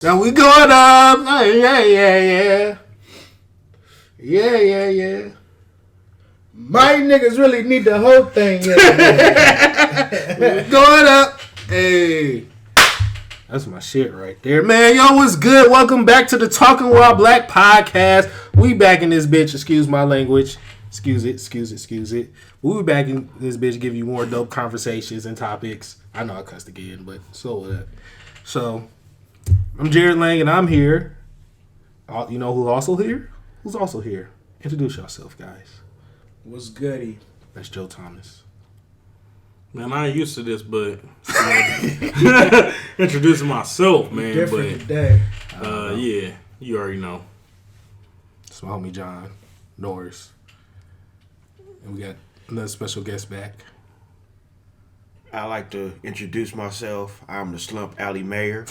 Now we going up. Oh, yeah. Yeah. My niggas really need the whole thing. We're going up. Hey. That's my shit right there. Man, yo, what's good? Welcome back to the Talking While Black podcast. We back in this bitch. Excuse my language. Excuse it. We back in this bitch, give you more dope conversations and topics. I know I cussed again, but so what? So, I'm Jared Lang, and I'm here. You know who's also here? Who's also here? Introduce yourself, guys. What's goody? That's Joe Thomas. Man, I ain't used to this, but introducing myself, man. Different but today. yeah, you already know. It's my homie John Norris. And we got another special guest back. I like to introduce myself. I'm the Slump Alley Mayor.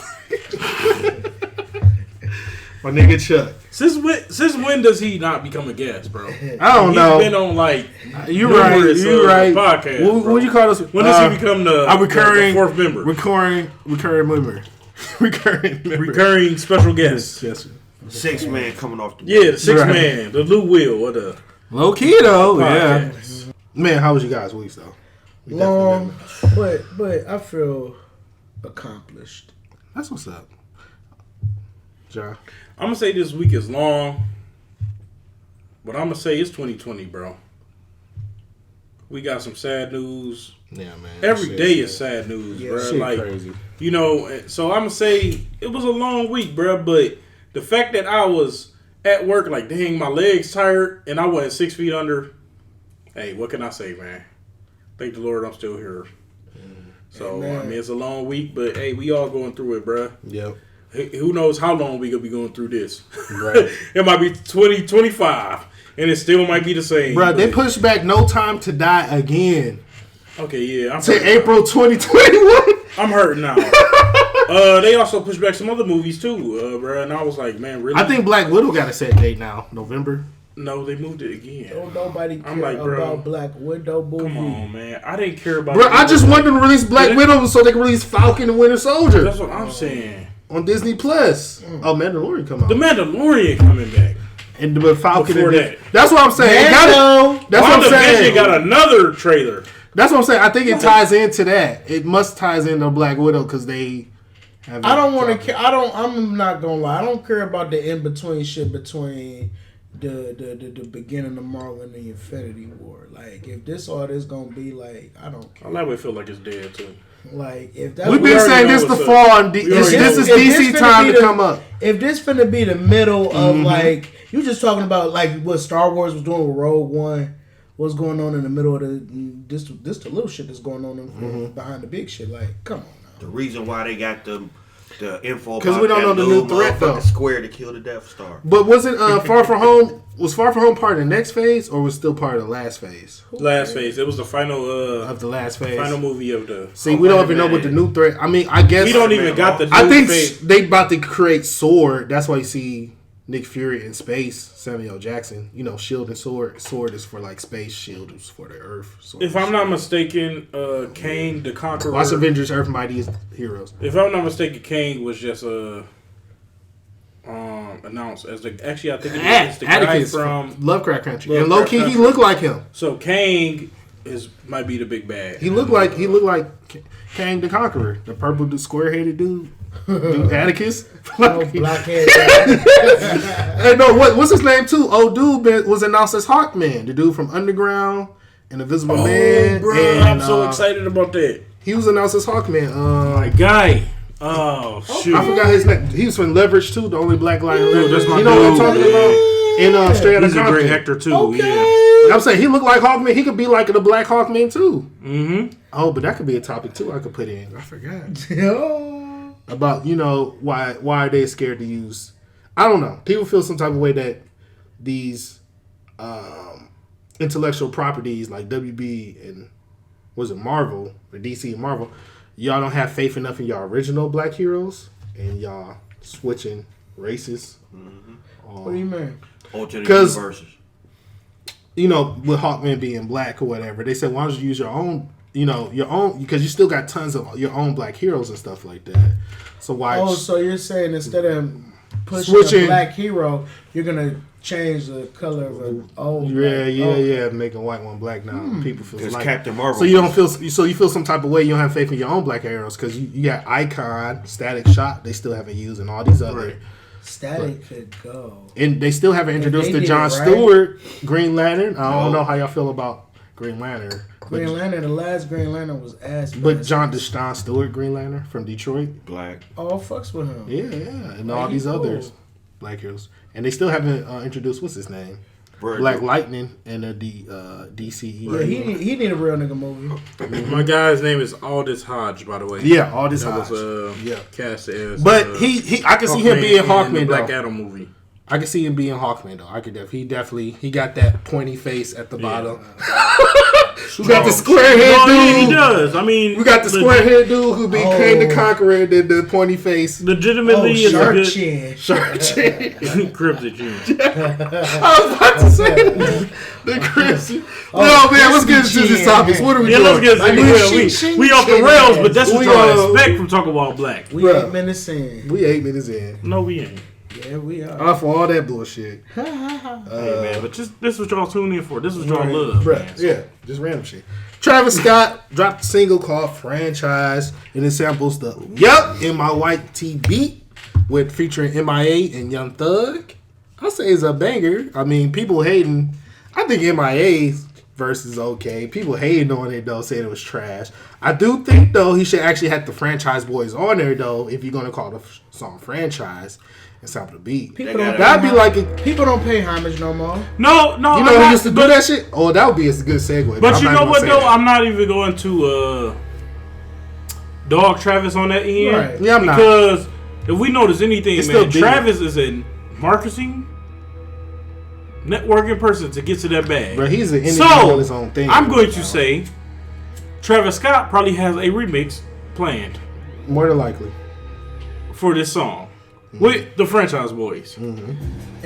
My nigga Chuck. Since when does he not become a guest, bro? I don't know. He's been on like you right. Podcast. What you call us? When does he become the fourth member? Recurring special guest. Yes. Six man coming off the the sixth man, the Lou Will, or the low key though. podcast. Yeah. Man, how was you guys' weeks though? Long, but I feel accomplished. That's what's up, John. I'm gonna say this week is long, but I'm gonna say it's 2020, bro. We got some sad news. Yeah, man. Every day is sad news, bro. Shit Like, crazy. you know. So I'm gonna say it was a long week, bro. But the fact that I was at work, like, dang, my legs tired, and I wasn't 6 feet under. Hey, what can I say, man? Thank the Lord, I'm still here. So Amen. I mean, it's a long week, but hey, we all going through it, bro. Yep. Who knows how long we gonna be going through this? Right. It might be 2025, and it still might be the same. Bro, they pushed back No Time to Die again. Okay, yeah. To April 2021. I'm hurting now. They also pushed back some other movies too, bro. And I was like, man, really? I think Black Widow got a set date now, November. No, they moved it again. Don't nobody care like, bro, about Black Widow movie. Come on, man. I didn't care about. Bro, I just wanted them to release Black Widow so they can release Falcon and Winter Soldier. That's what I'm saying. On Disney Plus. Oh, Mandalorian come out. The Mandalorian coming back. And the Falcon Before and that. That's what I'm saying. That's what I'm saying. got another trailer. That's what I'm saying. I think it ties into that. It must ties into Black Widow because they have. I don't want to. I'm not gonna lie. I don't care about the in between shit between the beginning of Marvel and the Infinity War. Like, if this all this gonna be like, I don't care. I like we feel like it's dead too. Like, if that's we've been saying this the fall. This is DC time to come up. If this finna be the middle of like, you just talking about like what Star Wars was doing with Rogue One, what's going on in the middle of this the little shit that's going on behind the big shit. Like, come on now. The reason why they got the info because we don't know the new threat though. Square to kill the Death Star. But wasn't Far From Home? Was Far From Home part of the next phase or was still part of the last phase? Last phase. It was the final of the last phase. Final movie of the. See, we don't even know what the new threat. I mean, I guess we don't even got the. New I think phase. they about to create Sword. That's why you see Nick Fury in space. Samuel Jackson. You know, Shield and Sword. Sword is for like space. Shield is for the Earth. Sword if I'm not mistaken, Kang the Conqueror. Watch Avengers: Earth Mightiest Heroes. If I'm not mistaken, Kang was just announced as the. Actually, I think it was the guy from Lovecraft Country. And low key, he looked like him. So Kang might be the big bad. He looked like Kang the Conqueror, the purple, the square-headed dude Atticus. Black head. Hey, no, what's his name too? Old dude was announced as Hawkman, the dude from Underground and Invisible Man. Bro, and, I'm so excited about that. He was announced as Hawkman. My guy. Oh shoot! I forgot his name. He was from Leverage too, the only black light. That's my you know dude. what I'm talking about? In Straight Outta He's a Compton. great actor too. Okay. Yeah. I'm saying he looked like Hawkman. He could be like the Black Hawkman too. Mm-hmm. Oh, but that could be a topic too. I could put in. I forgot Yo. about why are they scared to use? I don't know. People feel some type of way that these intellectual properties like WB and was it Marvel or DC and Marvel, y'all don't have faith enough in y'all original black heroes and y'all switching races. What do you mean? Alternate universes. You know, with Hawkman being black or whatever, they said, why don't you use your own you know, your own, because you still got tons of your own black heroes and stuff like that. So why? Oh, so you're saying instead of pushing Switching. a black hero, you're gonna change the color of an old. Yeah, making a white one black now. People feel Because like Captain Marvel. So you don't feel, so you feel some type of way. You don't have faith in your own black heroes because you got Icon, Static Shock. They still haven't used, and all these other. Right. Static could go. And they still haven't introduced they the did John it right. Stewart Green Lantern. I don't know how y'all feel about Green Lantern. Green Lantern, the last Green Lantern was ass. But John Stewart Green Lantern from Detroit. Black. all fucks with him. Yeah, and all Like, these he's cool. others black heroes, and they still haven't introduced what's his name, Bird. Black Lightning in the DCE. Yeah, he need a real nigga movie. My guy's name is Aldous Hodge, by the way. Yeah, all this That Hodge. was Yeah. cast as. But he I can see him being in the Hawkman Black though. Adam movie. I can see him being Hawkman though. I could definitely he got that pointy face at the bottom. We got the square head Oh, yeah, he dude. does. I mean, We got the square head dude who be Kane the Conqueror and then the pointy face. Legitimately, is a Shark good Chin. Shark chin. Cryptid Jim. I was about to say that. The crimson. No man, let's get into these topics. What are we Yeah, doing? let's get I into mean, it. We off the rails, but that's what We, y'all expect from Talking About Black. We Bruh. 8 minutes in. We 8 minutes in. No, we ain't. Yeah, we are. Off for all that bullshit. Hey man, but just this is what y'all tune in for. This is what y'all love, Bruh, man. yeah, just random shit. Travis Scott dropped a single called Franchise, and it samples the Yup in My White Tee beat with featuring MIA and Young Thug. I say it's a banger. I mean, people hating. I think MIA's verse is okay. People hating on it though, saying it was trash. I do think though he should actually have the Franchise Boys on there though, if you're gonna call the song Franchise and sample the beat. People don't That'd be pay like a. People don't pay homage no more. No, You know who used to do that shit? Oh, that would be a good segue. But I'm you not know gonna what say though? that. I'm not even going to dog Travis on that end. Right. Yeah, I'm not. Because if we notice anything, It's man, still big. Travis is a marketing, networking person to get to that bag. Bro, he's an indie So, on his own thing. I'm going to say Travis Scott probably has a remix planned More than likely. for this song with the Franchise Boys. And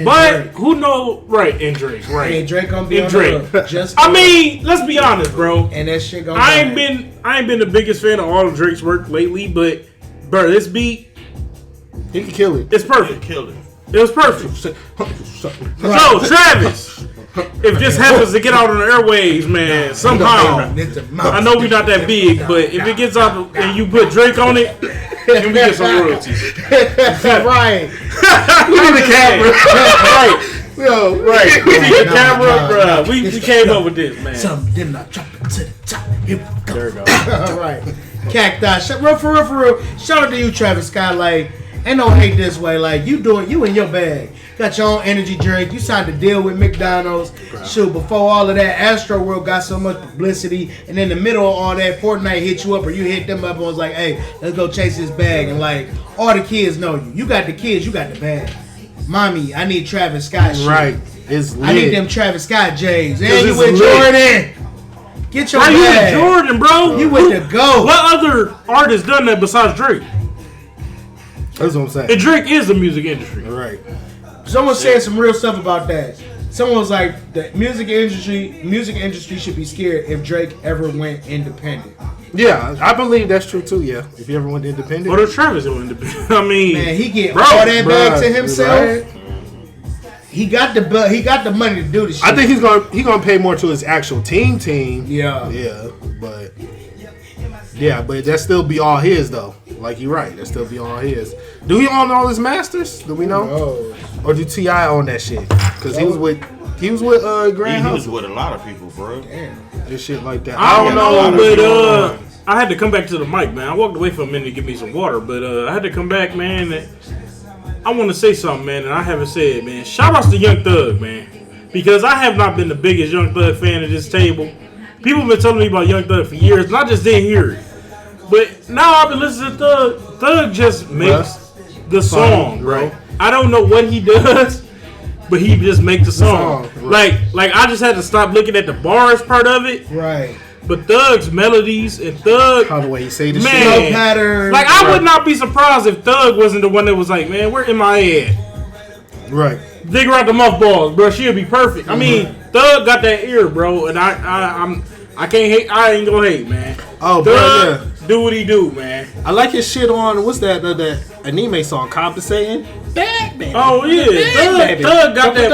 But Drake. who know? Right, and Drake, right? Hey, Drake gonna be And on Drake. the just. I mean, let's be honest, bro. and that shit gonna. I ain't been the biggest fan of all of Drake's work lately, but bro, this beat, He can kill it. it's perfect. Killed it. It was perfect. So Travis, if this happens to get out on the airwaves, man, somehow. I know we're not that big, but if it gets out and you put Drake on it, then we get some royalties. Right. We need a camera. Right, Yo, right. We need the No, camera, no. bro. We came up with this, man. Some them not jumping to the top. Here we go. There we go. All right. Cacti. For real. Shout out to you, Travis Scott. Like, ain't no hate this way. Like, you in your bag. Got your own energy drink. You signed a deal with McDonald's. Shoot, before all of that, Astro World got so much publicity. And in the middle of all that, Fortnite hit you up or you hit them up and was like, hey, let's go chase this bag. And like, all the kids know you. You got the kids, you got the bag. Mommy, I need Travis Scott shit. right. It's lit. I need them Travis Scott J's. And you it's with lit. Jordan. Get your Why you bag. with Jordan, bro? You with the GOAT. What other artist done that besides Drake? That's what I'm saying. And Drake is the music industry. Right. Someone said some real stuff about that. Someone was like, the music industry should be scared if Drake ever went independent. Yeah, I believe that's true too. Yeah, if you ever went independent. What if Travis go independent? I mean, Man, he get Bro, all that back bruh, to himself. right? He got the money to do this shit. I think he's gonna pay more to his actual team. Yeah. Yeah, but that still be all his though. Like you're right, that still be all his. Do he own all his masters? Do we know? Oh. Or do T.I. own that shit? Because he was with Grand He was House with a lot of people, bro. and shit like that. I don't know, know, but I had to come back to the mic, man. I walked away for a minute to get me some water, but I had to come back, man. I want to say something, man, and I haven't said, man. Shout outs to Young Thug, man, because I have not been the biggest Young Thug fan at this table. People have been telling me about Young Thug for years, and I just didn't hear it. But now I've been listening to Thug. Thug just makes the song, bro. Right. I don't know what he does, but he just makes the song. right. Like I just had to stop looking at the bars part of it. Right. But Thug's melodies and Thug, How the way he say the Man. shit. Flow pattern. like I would not be surprised if Thug wasn't the one that was like, man, where am I at? Right. Dig her out the mothballs, bro. She'll be perfect. I mean, Thug got that ear, bro, and I'm I can't hate. I ain't gonna hate, man. Oh, bro, Thug, do what he do, man. I like his shit on what's that anime song, Compensating? Bad baby. Oh yeah, Bad Thug got that.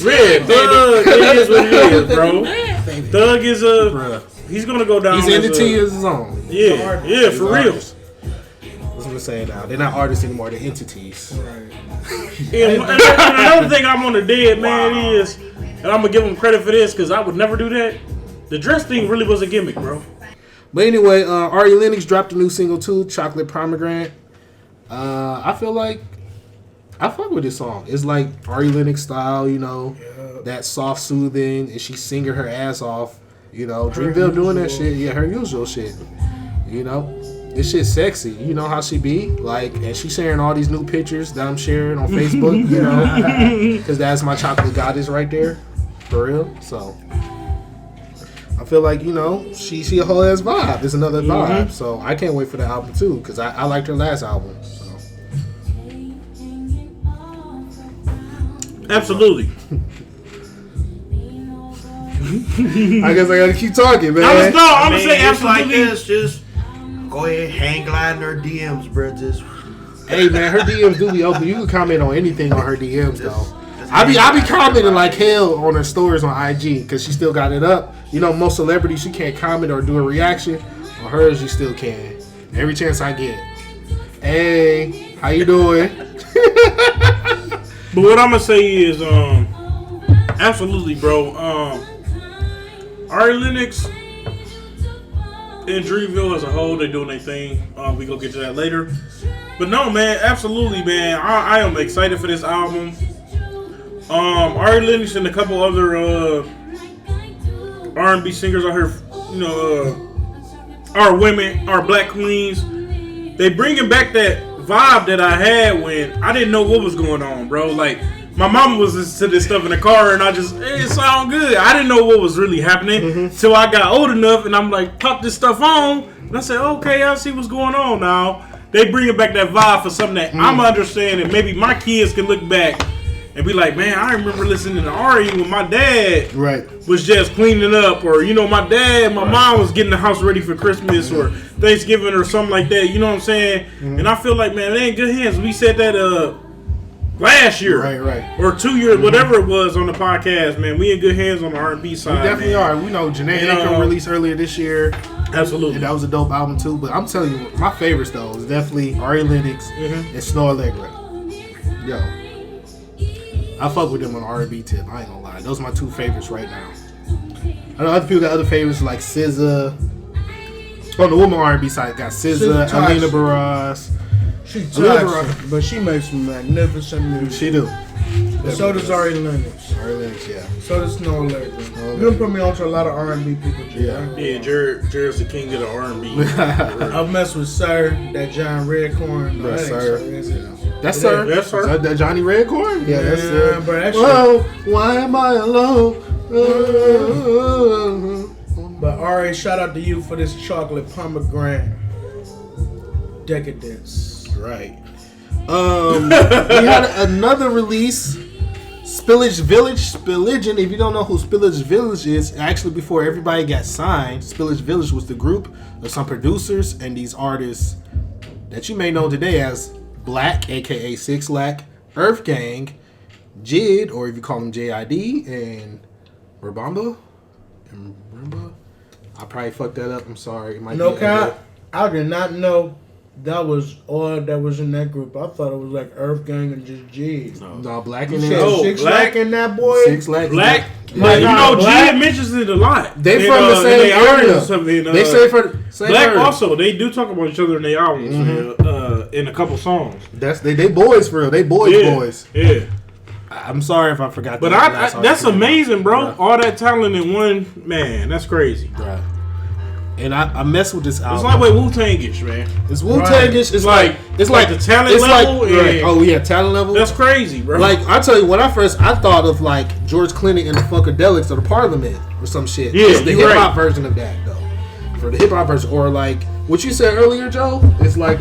Red Thug is what it is, bro. Thug is he's gonna go down. He's entity as his own. Yeah, for real. That's what I'm saying now. They're not artists anymore. They're entities. Right. And another thing I'm on the dead man is, and I'm gonna give him credit for this because I would never do that. The dress thing really was a gimmick, bro. But anyway, Ari Lennox dropped a new single too, Chocolate Pomegranate. I feel like I fuck with this song. It's like Ari Lennox style, you know, that soft soothing, and she's singing her ass off. You know, Dreamville doing that shit. Yeah, her usual shit. You know, this shit's sexy. You know how she be like, and she's sharing all these new pictures that I'm sharing on Facebook. You know, because that's my chocolate goddess right there, for real. So. I feel like, you know, she a whole ass vibe. It's another vibe. So I can't wait for the album too, because I liked her last album. So. Absolutely. I guess I gotta keep talking, man. I'm gonna say Just like absolutely. this, just go ahead, hang glide in her DMs, bro. Just Hey man, her DMs do be open. You can comment on anything on her DMs though. I be commenting like hell on her stories on IG because she still got it up. You know, most celebrities you can't comment or do a reaction. On hers you still can. Every chance I get. Hey, how you doing? But what I'm gonna say is, absolutely, bro. Ari Lennox and Dreamville as a whole, they doing their thing. We gonna get to that later. But no, man, absolutely, man. I am excited for this album. Ari Lennox and a couple other R&B singers out here, you know, our women, our black queens, they bringing back that vibe that I had when I didn't know what was going on, bro. Like, my mama was listening to this stuff in the car, and I just, it sound good. I didn't know what was really happening till I got old enough, and I'm like, pop this stuff on, and I said, okay, I see what's going on now. They bringing back that vibe for something that I'm understanding. Maybe my kids can look back and be like, man, I remember listening to Ari when my dad was just cleaning up, or, you know, my mom was getting the house ready for Christmas or Thanksgiving or something like that. You know what I'm saying? And I feel like, man, they in good hands. We said that last year, or 2 years, whatever it was on the podcast, man. We in good hands on the R&B side. We definitely are. We know Janae Aiko released earlier this year. Absolutely. And that was a dope album too. But I'm telling you, my favorites though is definitely Ari Lennox and Snow Allegra. Yo. I fuck with them on R&B tip. I ain't gonna lie. Those are my two favorites right now. I know other people got other favorites like SZA. On the woman R&B side, got SZA, Alina Baraz. She toxic, but she makes some magnificent music. She do. But so does Ari Lennox. Ari Lennox, yeah. So does Snow Allegra. You done put me on to a lot of R&B people, Jared. Yeah, Jared's the king of the R&B. I've messed with Sir, that John Redcorn. That's Sir. That's Sir. That Johnny Redcorn? Yeah, that's Sir. But actually, whoa, why am I alone? But Ari, shout out to you for this chocolate pomegranate decadence. Right. We had another release, Spillage Village. Spillage, if you don't know who Spillage Village is, actually before everybody got signed, Spillage Village was the group of some producers and these artists that you may know today as Black, aka Six Lack, Earth Gang, Jid, or if you call him JID, and Rabamba. I probably fucked that up. I'm sorry. It might No be cap. I did not know that was all that was in that group. I thought it was like Earth Gang and just G's. No, Black You in said there. Six Black. Lack in that boy? Six Lack. Black. Like, You know, Black. Jid mentions it a lot. They from the same area. They say for the same Black area. also, they do talk about each other in their albums, in a couple songs. That's they boys for real. They boys. Yeah. I'm sorry if I forgot. But that that's amazing, bro. Right. All that talent in one man. That's crazy. Right. And I mess with this album. It's like with Wu-Tang-ish, man. It's Wu-Tang-ish. It's like the talent it's level. Like, right. Oh yeah, talent level. That's crazy, bro. Like I tell you, when I thought of like George Clinton and the Funkadelics or the Parliament or some shit. Yeah, it's the you're hip hop right. version of that though. For the hip hop version, or like what you said earlier, Joe. It's like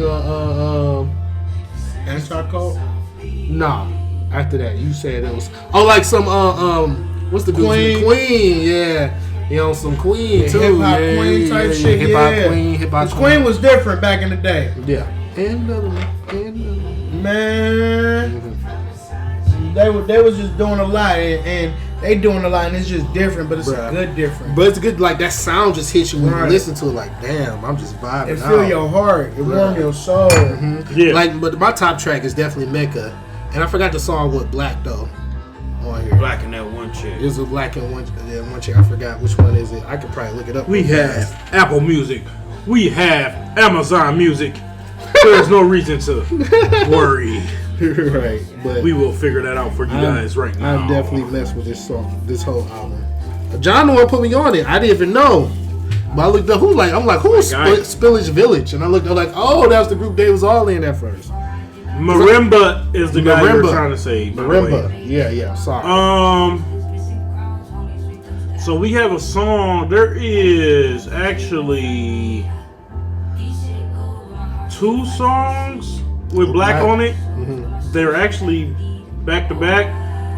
Anti-cult? Nah. After that, you said it was like some what's the Queen. Queen, yeah. He on some Queen too. Hip hop Queen type shit. Hip hop Queen. Hip hop Queen was different back in the day. Yeah. And another one. Man. They was just doing a lot, and they doing a lot, and it's just different, but it's a good different. But it's good, like that sound just hits you when you listen to it. Like, damn, I'm just vibing. It feel your heart, it warm your soul. Yeah. Like, but my top track is definitely Mecca, and I forgot the song with Black though. On here, Black and that one chick. it was a Black and one chick. I forgot which one is it. I could probably look it up. We have Apple Music. We have Amazon Music. There's no reason to worry. Right, but We will figure that out for you guys right now. I definitely messed with this song, this whole album. John the one put me on it. I didn't even know. But I looked up who's Spillage Village, and I looked up like, oh, that was the group they was all in at first. Marimba is the guy you're trying to say. Marimba. Yeah, sorry. So we have a song. There is actually 2 songs with Black on it. Mm-hmm. They're actually back to back.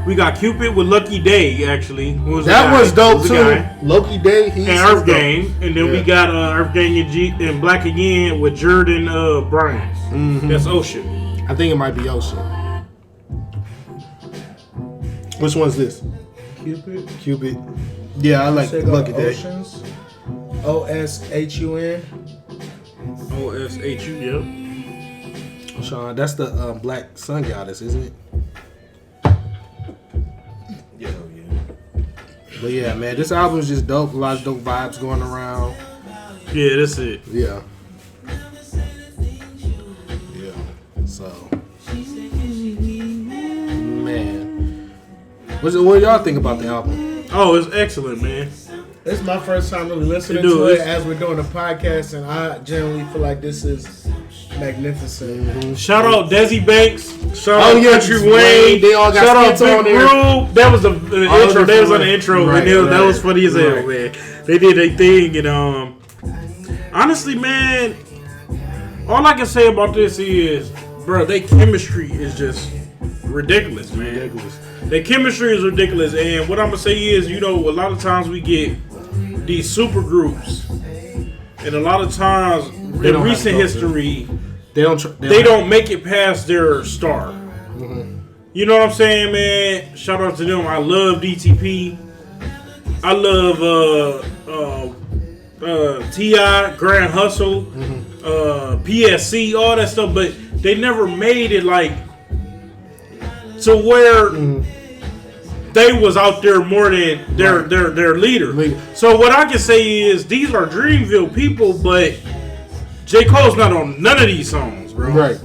We got Cupid with Lucky Day, actually. That was dope too. Loki Day, and Earth Gang. And then we got Earth Gang and Black Again with Jordan Bryan. Mm-hmm. That's Ocean. I think it might be Ocean. Which one's this? Cupid. Yeah, I like Lucky Day. Oceans. OSHUN. OSHU, yep. Sean, that's the Black Sun Goddess, isn't it? Yeah. But yeah, man, this album is just dope. A lot of dope vibes going around. Yeah, that's it. Yeah. So, man, what y'all think about the album? Oh, it's excellent, man. This is my first time really listening to it as we're doing a podcast, and I generally feel like this is magnificent. Mm-hmm. Shout out Desi Banks. Shout out Country Wayne. Wayne. They all got shout out skits on Big there. Groove. That was the intro. They was on the intro. Right, and that was funny as hell, right. man. They did their thing, and honestly, man, all I can say about this is, bro, their chemistry is just ridiculous, man. Ridiculous. Their chemistry is ridiculous, and what I'm gonna say is, a lot of times we get these super groups, and a lot of times in recent history, they don't make it past their star. Mm-hmm. You know what I'm saying, man? Shout out to them. I love DTP. I love T.I., Grand Hustle, PSC, all that stuff, but they never made it like to where they was out there more than their leader. So what I can say is these are Dreamville people, but J. Cole's not on none of these songs, bro. Right.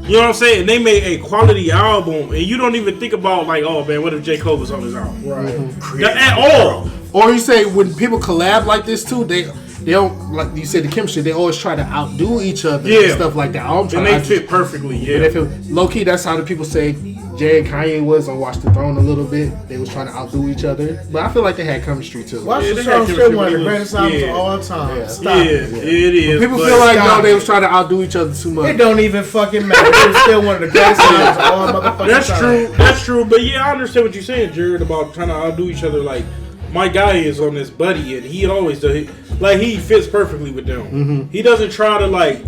You know what I'm saying? And they made a quality album, and you don't even think about like, oh man, what if J. Cole was on his album? Right. At all. Or you say when people collab like this too, they don't, like you said, the chemistry. They always try to outdo each other and stuff like that. And they fit perfectly. Yeah. Low key, that's how the people say Jay and Kanye was on Watch the Throne a little bit. They was trying to outdo each other, but I feel like they had chemistry too. Watch the Throne still one of the greatest albums of all time. Yeah. Stop it is. People feel like they was trying to outdo each other too much. It don't even fucking matter. It's still one of the greatest albums of all motherfucking time. That's true. But yeah, I understand what you're saying, Jared, about trying to outdo each other. Like my guy is on this buddy, and he always does. Like he fits perfectly with them. Mm-hmm. He doesn't try to like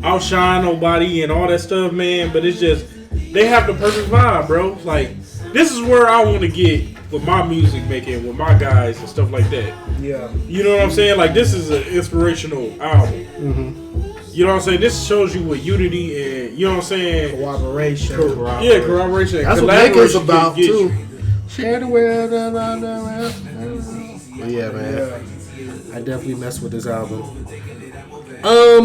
outshine nobody and all that stuff, man. But it's just they have the perfect vibe, bro. Like this is where I want to get with my music making, with my guys and stuff like that. Yeah. You know what I'm saying? Like this is an inspirational album. Mm-hmm. You know what I'm saying? This shows you what unity and you know what I'm saying. Corroboration. Corroboration. That's what Lakers about get too. you. Share the world. But yeah, man. Yeah. I definitely messed with this album.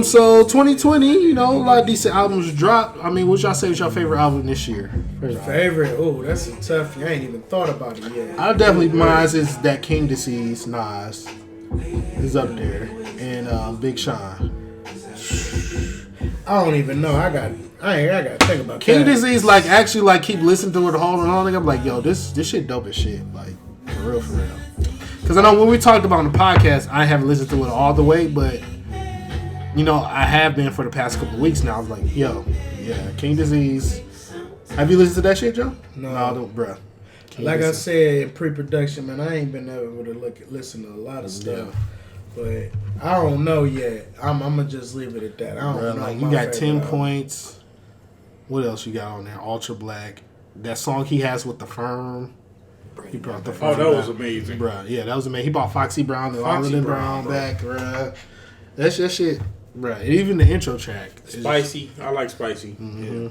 So 2020, a lot of decent albums dropped. I mean, what y'all say was your favorite album this year? Favorite? Oh, that's a tough. I ain't even thought about it yet. I definitely mine is that King Disease, Nas is up there, and Big Sean. I don't even know. I got to think about King that. Disease, actually keep listening to it all and all. I'm like, yo, this shit dope as shit. Like for real. Because I know when we talked about on the podcast, I haven't listened to it all the way, but I have been for the past couple of weeks now. I was like, yo, yeah, King Disease. Have you listened to that shit, Joe? No, bruh. Like I said in pre-production, man, I ain't been able to listen to a lot of stuff. But I don't know yet. I'm gonna just leave it at that. I don't know. Like, you got 10 points. What else you got on there? Ultra Black. That song he has with the Firm. He brought the Firm. Oh, that was amazing, bro. Yeah, that was amazing. He brought Foxy Brown and Island Brown back, bro. That shit, bro. And even the intro track. Spicy. I like Spicy. Mm-hmm.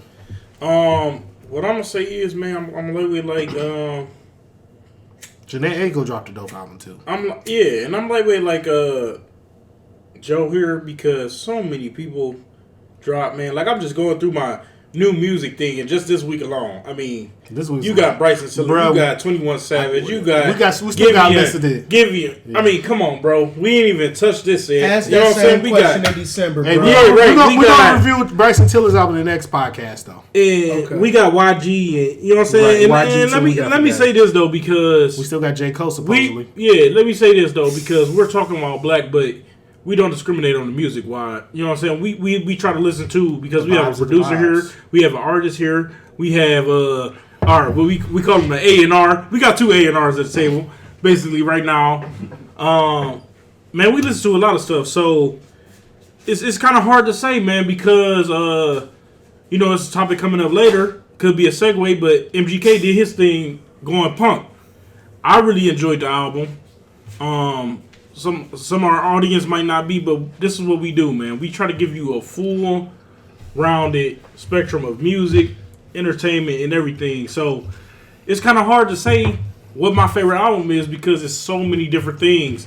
Yeah. What I'm gonna say is, man, I'm literally like, Janae Aiko dropped a dope album too. And I'm like Joe here because so many people drop, man. Like I'm just going through my new music thing, and just this week alone, I mean, you got Bryson Tiller, you got 21 Savage, we still got listed. I mean, come on, bro, we ain't even touched this yet. Ask that same question in December, bro. Hey, we're gonna review Bryson Tiller's album in the next podcast, though. And we got YG, and you know what I'm saying. And let me say this though, because we still got J. Cole supposedly. Let me say this though, because we're talking about black, but we don't discriminate on the music. Why? You know what I'm saying? We try to listen to, because we have a producer here, we have an artist here, we have we call them an A&R. We got 2 A&Rs at the table basically right now. Man, we listen to a lot of stuff, so it's kind of hard to say, man, because it's a topic coming up later. Could be a segue, but MGK did his thing going punk. I really enjoyed the album. Some of our audience might not be, but this is what we do, man. We try to give you a full, rounded spectrum of music, entertainment, and everything. So it's kind of hard to say what my favorite album is, because it's so many different things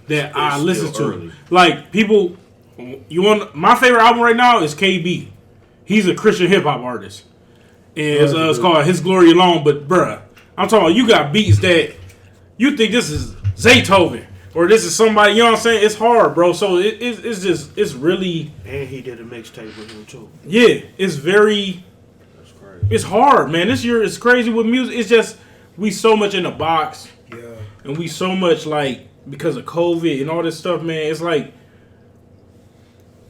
that I listen to. Early. Like, people, my favorite album right now is KB. He's a Christian hip hop artist, and it's called His Glory Alone. But bruh, I'm talking about, you got beats that you think this is Zaytoven. Or this is somebody, you know what I'm saying? It's hard, bro. So it's really... And he did a mixtape with him, too. Yeah, it's very... That's crazy. It's hard, man. This year is crazy with music. It's just, we so much in a box. Yeah. And we so much, like, because of COVID and all this stuff, man, it's like,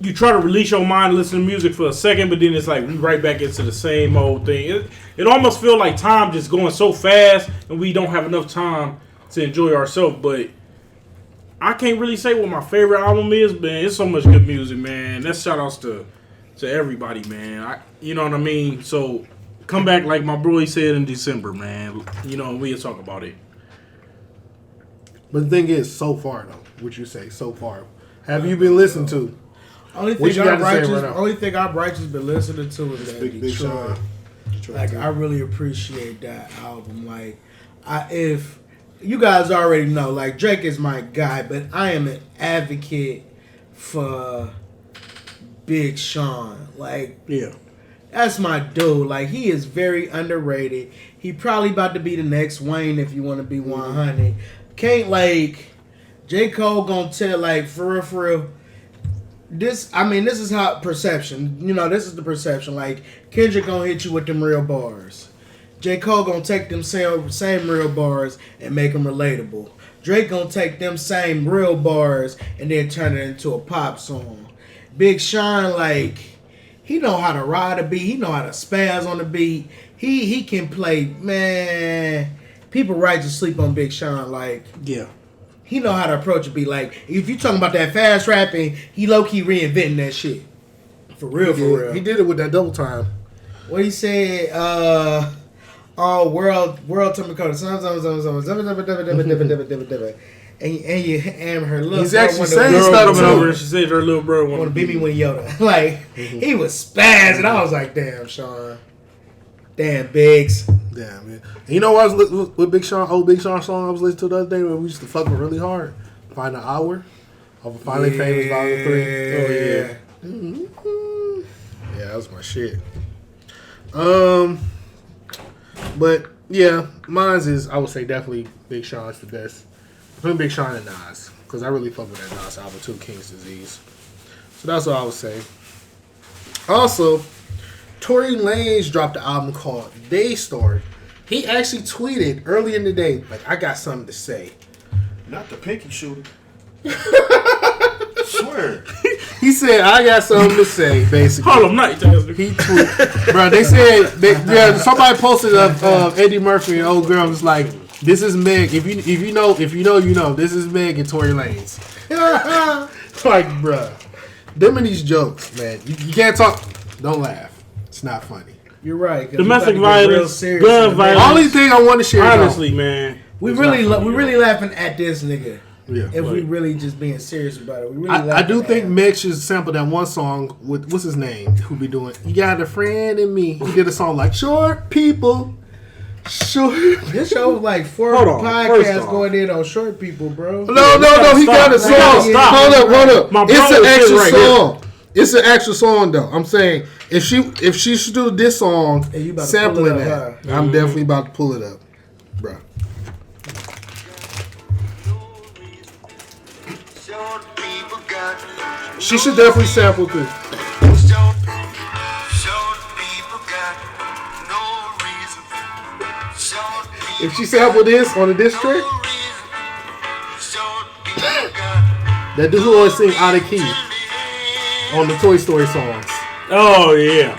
you try to release your mind and listen to music for a second, but then it's like, we right back into the same old thing. It almost feels like time just going so fast, and we don't have enough time to enjoy ourselves, but... I can't really say what my favorite album is, man. It's so much good music, man. That's shout outs to everybody, man. You know what I mean? So come back like my boy said in December, man. You know, we'll talk about it. But the thing is, so far though, what you say, so far, have you been listening to? Only thing our righteous been listening to is that Detroit. Like, I really appreciate that album. Like, if you guys already know, like, Drake is my guy, but I am an advocate for Big Sean. Like, yeah, that's my dude. Like, he is very underrated. He probably about to be the next Wayne, if you want to be 100. Can't, like, J. Cole gonna tell, like, for real. This is how perception. You know, this is the perception. Like, Kendrick gonna hit you with them real bars. J. Cole gonna take them same real bars and make them relatable. Drake gonna take them same real bars and then turn it into a pop song. Big Sean, like, he know how to ride a beat. He know how to spaz on the beat. He can play, man. People righteous sleep on Big Sean, like, yeah. He know how to approach a beat. Like, if you talking about that fast rapping, he low key reinventing that shit. For real. He did it with that double time. What he said, world told me code. And her little he's actually saying stuff coming over. She said her little brother want to beat me when Yoda. Like, he was spazzing. I was like, damn, Sean. Damn, Biggs. Damn, man. And you know what I was with Big Sean, old Big Sean song I was listening to the other day when we used to fuck with really hard? Find an Hour of Finally Famous Volume 3. Oh, yeah. Mm-hmm. Yeah, that was my shit. But yeah, mine's is, I would say definitely Big Sean's the best. Between Big Sean and Nas, because I really fuck with that Nas album too, King's Disease. So that's what I would say. Also, Torey Lanez dropped an album called Daystar. He actually tweeted early in the day, like, I got something to say. Not the pinky shooter. Swear. He said, "I got something to say." Basically, Harlem Night. he tweeted, bro. They said, somebody posted of Eddie Murphy and old girl was like, "This is Meg. If you know, you know. This is Meg and Torey Lanez." Like, bro, them and these jokes, man. You can't talk. Don't laugh. It's not funny. You're right. Domestic violence, gun violence. Only thing I want to share, honestly, man, we really laughing at this nigga. Yeah. If we really just being serious about it, we really I do think Meg should sample that one song with what's his name? Who be doing? You got a friend in me. He did a song like "Short People." Short. This show was like 4 podcasts going in on short people, bro. No. He got a song. Hold up. It's an actual song. It's an actual song though. I'm saying if she should do this song, sampling that, I'm definitely about to pull it up, bro. She should definitely sample this. If she sampled this on a diss track, that dude who always sing out of key on the Toy Story songs. Oh yeah.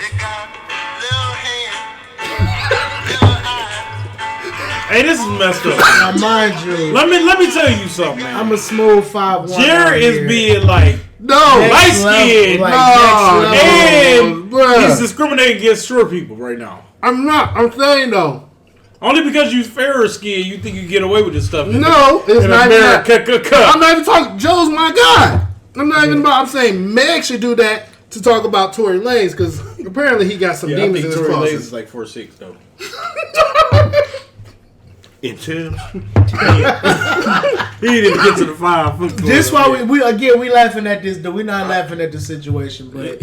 Hey, this is messed up. Now, mind you, let me tell you something, man. I'm a smooth 5'1". Jared is being like light skin, and he's discriminating against short people right now. I'm not. I'm saying though. Only because you fairer skin, you think you get away with this stuff. No, it's not America. I'm not even talking. Joe's my guy. I'm not even about. I'm saying Meg should do that to talk about Torey Lanez because apparently he got some demons in his Torey closet. Lanez is like 4'6" though. In Tim. He didn't get to the 5 foot. This why we laughing at this though. We're not laughing at the situation, but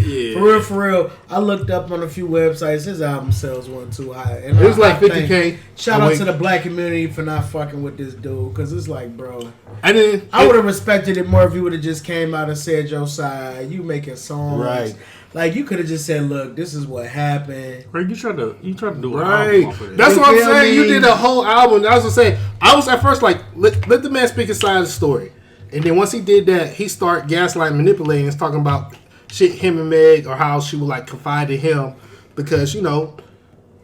for real, I looked up on a few websites. His album sales weren't too high. And it was like 50K. Shout out to the black community for not fucking with this dude, because it's like, bro, I would have respected it more if you would have just came out and said your side. You making songs, right? Like you could have just said, "Look, this is what happened." Right, you tried to do it right. That's what I'm saying. You did a whole album. I was gonna say. I was at first like, let the man speak his side of the story, and then once he did that, he started gaslighting, manipulating, and talking about shit him and Meg or how she would like confide in him because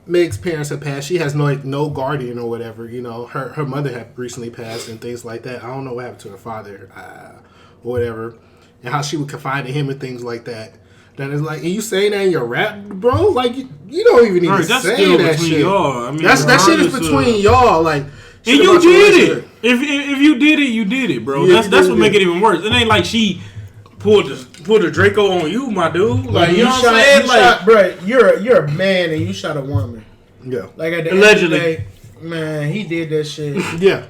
Meg's parents had passed. She has no guardian or whatever. Her mother had recently passed and things like that. I don't know what happened to her father or whatever, and how she would confide in him and things like that. That is like, and you saying that in your rap, bro? Like you don't even need to say that shit. Y'all. I mean, that shit is between y'all. Like, and you did it. If you did it, you did it, bro. Yeah, that's what make it even worse. It ain't like she pulled a Draco on you, my dude. Like you know what I'm saying? Bro, you're a man and you shot a woman. Yeah. Like at the allegedly, end of the day, man, he did that shit. Yeah.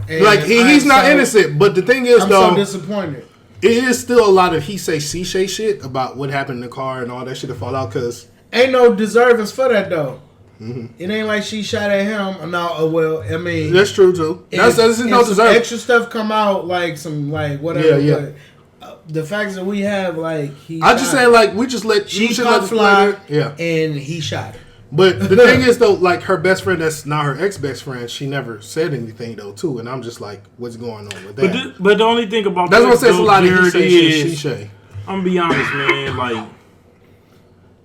And like he's not innocent, but the thing is, I'm though, so disappointed. It is still a lot of he say, she say shit about what happened in the car and all that shit to fall out because ain't no deservings for that though. Mm-hmm. It ain't like she shot at him. No, well, I mean that's true too. That's no deserve. Extra stuff come out like some like whatever. Yeah. But, the facts that we have, like I just saying, like we just let she popped fly, yeah, and he shot her. But the thing is, though, like her best friend, that's not her ex-best friend, she never said anything though, too. And I'm just like, what's going on with that? But the only thing about that's what says a lot of he say shit, she say. I'm gonna be honest, man. Like,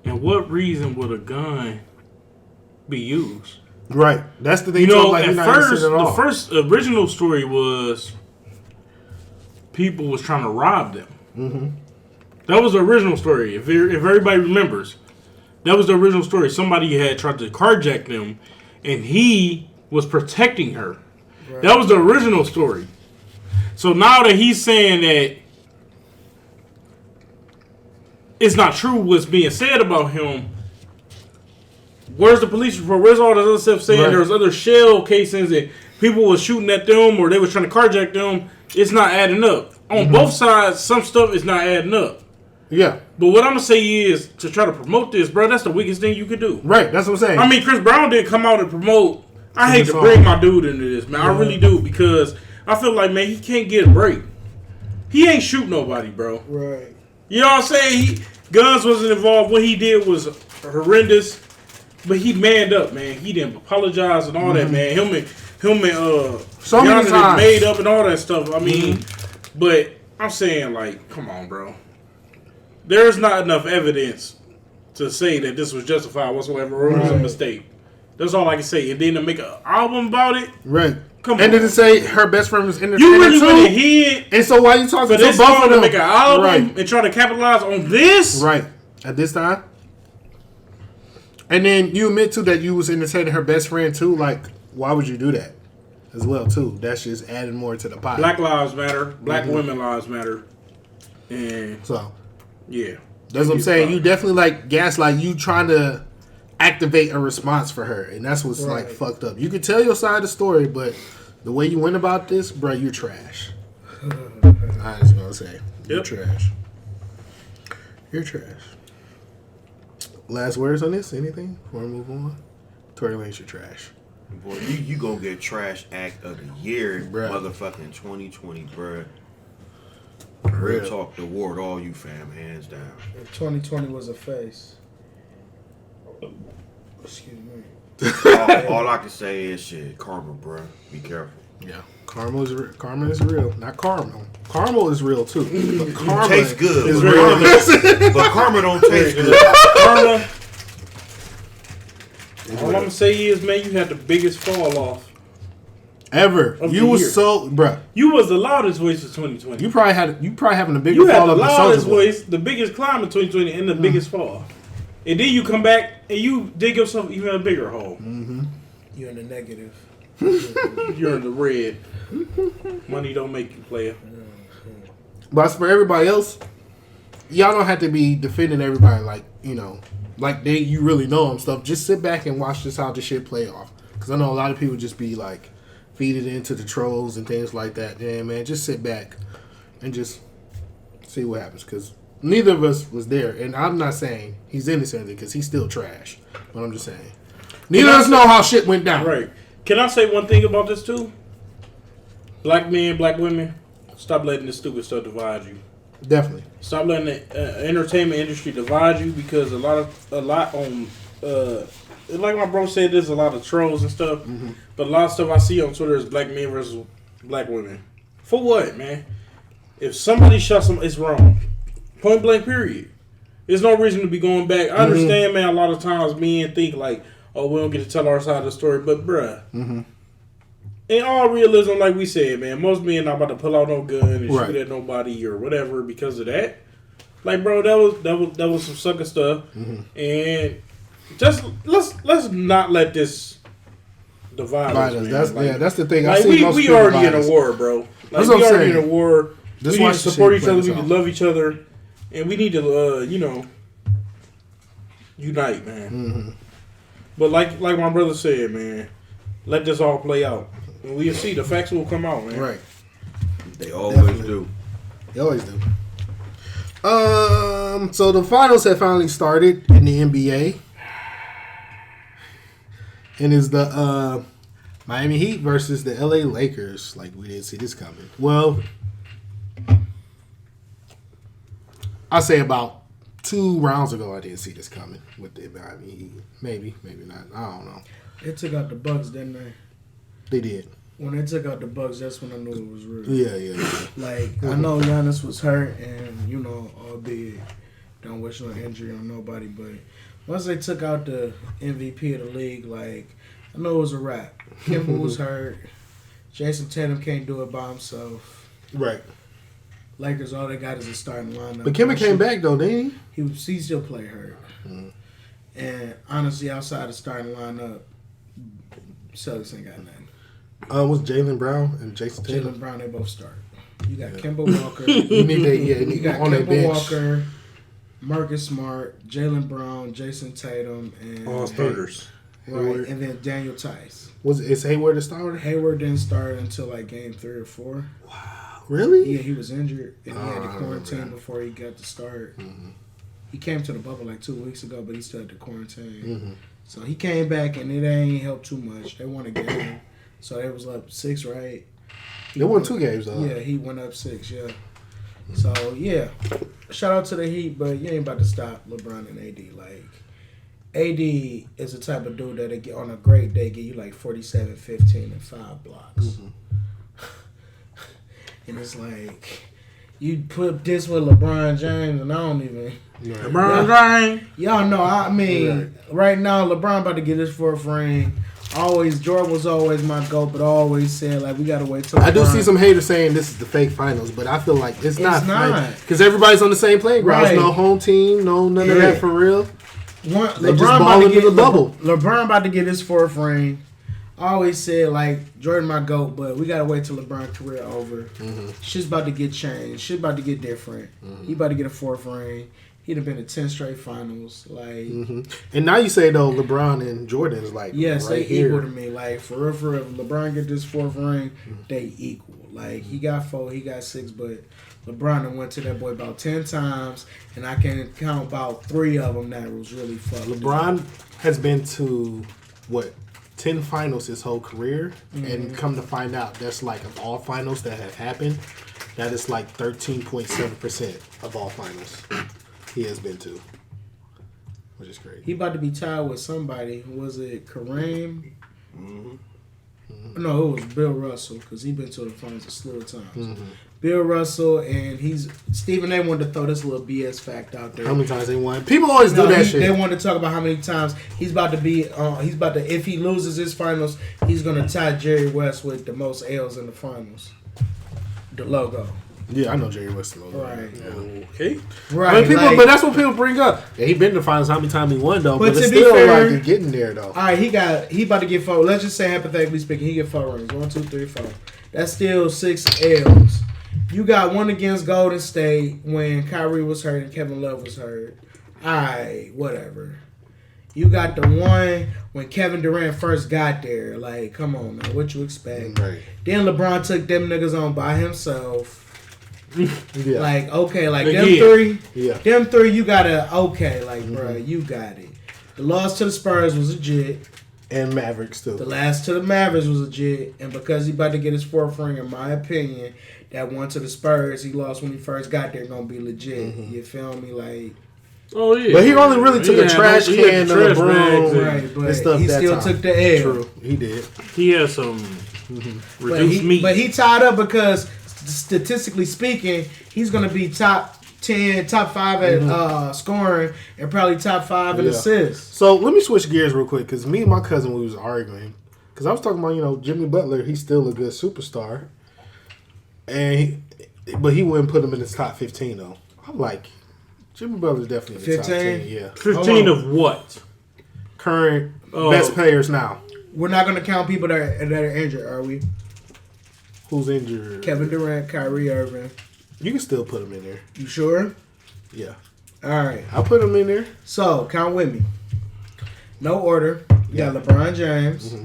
and what reason would a gun be used? Right. That's the thing. Like, at first, the first original story was people was trying to rob them. Mm-hmm. That was the original story. If everybody remembers. That was the original story. Somebody had tried to carjack them, and he was protecting her. Right. That was the original story. So now that he's saying that it's not true what's being said about him, where's the police report? Where's all this other stuff saying there was other shell casings and people were shooting at them or they were trying to carjack them? It's not adding up. On both sides, some stuff is not adding up. Yeah. But what I'm going to say is, to try to promote this, bro, that's the weakest thing you could do. Right, that's what I'm saying. I mean, Chris Brown didn't come out and promote. I hate to bring my dude into this, man. I really do, because I feel like, man, he can't get a break. He ain't shoot nobody, bro. Right. You know what I'm saying? Guns wasn't involved. What he did was horrendous. But he manned up, man. He didn't apologize and all that, man. Him and so many times made up and all that stuff. I mean, but I'm saying, like, come on, bro. there's not enough evidence to say that this was justified whatsoever or it was a mistake. That's all I can say. And then to make an album about it, right? Come on. And then to say her best friend was entertaining you really too. went ahead. And so why you talking for to this both song of to them? make an album Right. and try to capitalize on this? Right. At this time. And then you admit too that you was entertaining her best friend too. Like, why would you do that as well too? That's just adding more to the pot. Black lives matter. Black women lives matter. And so, yeah, that's what I'm saying. You definitely like gaslight. You trying to activate a response for her, and that's what's like fucked up. You can tell your side of the story, but the way you went about this, bro, you're trash. I was gonna say, you're trash. You're trash. Last words on this? Anything before we move on? Torey Lanez, you're trash. Boy, you gonna get trash act of the year, Bruh. motherfucking 2020, bruh. Real. Real talk, the award, all you fam, hands down. 2020 was a face. Excuse me. All I can say is shit, karma, bruh. Be careful. Yeah, karma is real. Not caramel. Caramel is real too. But karma Tastes good, is but real. But karma don't taste good. Karma. All I'm gonna say is, man, you had the biggest fall off Ever. of You the was year. so, bruh. You was the loudest voice of 2020. You probably having a bigger You had fall the up than loudest Soulja Boy. voice, the biggest climb of 2020, and the biggest fall. And then you come back and you dig yourself even a bigger hole. You're in the negative. You're in the red. Money don't make you player. But as for everybody else, y'all don't have to be defending everybody like, you know, like you really know them stuff. Just sit back and watch this how this shit play off. Because I know a lot of people just be like feeding into the trolls and things like that. Yeah, man, just sit back and just see what happens. Because neither of us was there. And I'm not saying he's innocent because he's still trash. But I'm just saying. Neither of us know how shit went down. Right. Can I say one thing about this too? Black men, black women, stop letting this stupid stuff divide you. Definitely. Stop letting the entertainment industry divide you because a lot on like my bro said, there's a lot of trolls and stuff. But a lot of stuff I see on Twitter is black men versus black women. For what, man? If somebody shot some, it's wrong. Point blank. Period. There's no reason to be going back. I understand, man. A lot of times men think like, oh, we don't get to tell our side of the story, but bruh. In all realism, like we said, man, most men not about to pull out no gun and shoot at nobody or whatever because of that. Like, bro, that was some sucker stuff, and just let's not let this divide us. Man. That's the thing. Like, I see most we people already in divide us. a war, bro. Like, That's we what I'm already saying. in a war. Just we need watch to the support shit each other. play We out. need to love each other, and we need to, unite, man. But like my brother said, man, let this all play out. And we'll see. The facts will come out, man. Right. They always do. They always do. So the finals have finally started in the NBA. And it's the Miami Heat versus the LA Lakers. Like, we didn't see this coming. Well, I'll say about 2 rounds ago, I didn't see this coming with the Miami Heat. Maybe not. I don't know. They took out the Bucks, didn't they? They did. When they took out the Bucks, that's when I knew it was real. Yeah. Like, I know Giannis was hurt, and, albeit don't wish no injury on nobody, but once they took out the MVP of the league, like, I know it was a wrap. Kimba was hurt. Jason Tatum can't do it by himself. Right. Lakers, all they got is a starting lineup. But Kimba came back, though, didn't he? He still played hurt. And honestly, outside the starting lineup, Celtics ain't got nothing. Was Jaylen Brown and Jason Tatum? Jaylen Brown, they both start. You got Kemba Walker. You need that, You got on that Kemba bench. Walker, Marcus Smart, Jaylen Brown, Jason Tatum, and All starters. Right, and then Daniel Tice. Is Hayward the starter? Hayward didn't start until like game 3 or 4. Really? Yeah, he was injured and he had to I remember quarantine that. before he got to start. He came to the bubble like 2 weeks ago, but he still had to quarantine. So he came back and it ain't helped too much. They won a game, so they was up 6, right? They won 2 games though. Yeah, he went up 6. Yeah. So yeah, shout out to the Heat, but you ain't about to stop LeBron and AD. Like, AD is the type of dude that on a great day give you like 47, 15, and 5 blocks. And it's like, You put this with LeBron James, and I don't even. LeBron James. Y'all know. I mean, right now LeBron about to get his fourth ring. Jordan was always my GOAT, but I always said like we gotta wait till. I do see some haters saying this is the fake finals, but I feel like it's not because everybody's on the same playing ground. Right. No home team, none of that for real. LeBron about to get the bubble. LeBron about to get his fourth ring. I always said like Jordan my GOAT, but we gotta wait till LeBron's career over. Shit's about to get changed. Shit's about to get different. He about to get a fourth ring. He'd have been in 10 straight finals, like. And now you say though, LeBron and Jordan is like yes, right they here. equal to me. Like for real, if LeBron get this fourth ring, they equal. Like he got 4, he got 6, but LeBron done went to that boy about 10 times, and I can count about 3 of them that was really fucked. LeBron has been to 10 finals his whole career, and come to find out that's like of all finals that have happened, that is like 13.7% of all finals he has been to, which is crazy. He about to be tied with somebody. Was it Kareem? No, it was Bill Russell because he been to the finals a slew of times. Bill Russell and Stephen A. wanted to throw this little BS fact out there. How many times they won? People always do that shit. They want to talk about how many times he's about to be. If he loses his finals, he's gonna tie Jerry West with the most L's in the finals. The logo. Yeah, I know Jerry West logo. Right. Yeah. Okay. Right. But that's what people bring up. Yeah, he been to the finals. How many times he won though? But it's to be still fair, like getting there though. All right, he about to get 4. Let's just say hypothetically speaking, he get 4 rings. 1, 2, 3, 4. That's still 6 L's. You got one against Golden State when Kyrie was hurt and Kevin Love was hurt. All right, whatever. You got the one when Kevin Durant first got there. Like, come on, man. What you expect? Right. Then LeBron took them niggas on by himself. Yeah. Like, okay, like Again. them 3. Yeah. Them 3, you gotta, okay, like, bro, you got it. The loss to the Spurs was legit. And Mavericks too. The last to the Mavericks was legit. And because he about to get his 4th ring, in my opinion, that one to the Spurs he lost when he first got there gonna be legit. You feel me? Like, oh yeah. But he only really took a trash can to the broom, right? But and stuff he that still time. took the L. True, he did. He has some reduced meat. But he tied up because statistically speaking, he's gonna be top 10, top 5 at scoring, and probably top 5 in assists. So let me switch gears real quick because me and my cousin we was arguing because I was talking about Jimmy Butler. He's still a good superstar, but he wouldn't put him in his top 15 though. I'm like, Jimmy Butler's definitely in the top 10. Yeah, 15 of what? Current best players now. We're not gonna count people that are injured, are we? Who's injured? Kevin Durant, Kyrie Irving. You can still put him in there. You sure? Yeah. All right. I'll put him in there. So, count with me. No order. You got LeBron James.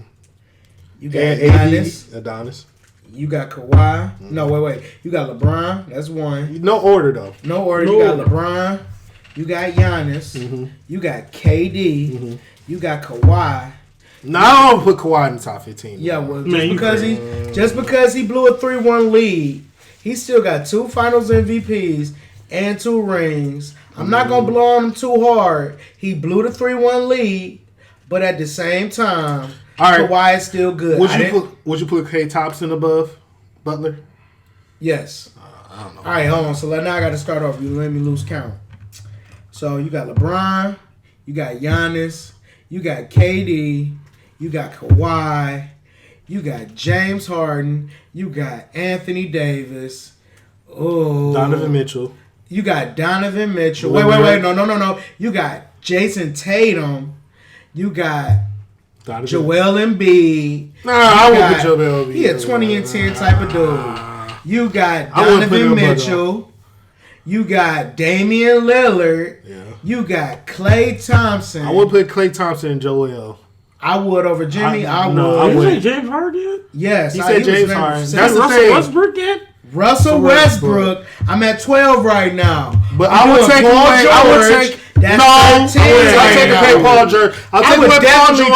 You got Adonis. You got Kawhi. No, wait. You got LeBron. That's 1. No order, though. No order. You got LeBron. You got Giannis. You got KD. You got Kawhi. No, I don't put Kawhi in the top 15. Yeah, well, just because he blew a 3-1 lead, he still got 2 Finals MVPs and 2 rings. I'm not gonna blow on him too hard. He blew the 3-1 lead, but at the same time, Kawhi is still good. Would you put Klay Thompson above Butler? Yes. I don't know. All right, hold on. So now I got to start off. You let me lose count. So you got LeBron, you got Giannis, you got KD, you got Kawhi, you got James Harden, you got Anthony Davis, Donovan Mitchell. You got Donovan Mitchell. Wait. No. You got Jason Tatum. You got Joel Embiid. I wouldn't put Joel Embiid. He a 20 and 10 type of dude. You got Donovan Mitchell. You got Damian Lillard. Yeah. You got Klay Thompson. I would put Klay Thompson and Joel. I would over Jimmy. I would. Did you say James Harden yet? Yes. He said James Harden. That's the thing. Westbrook yet? Russell Westbrook. I'm at 12 right now. But I would take away. I'll take away Paul George. I'll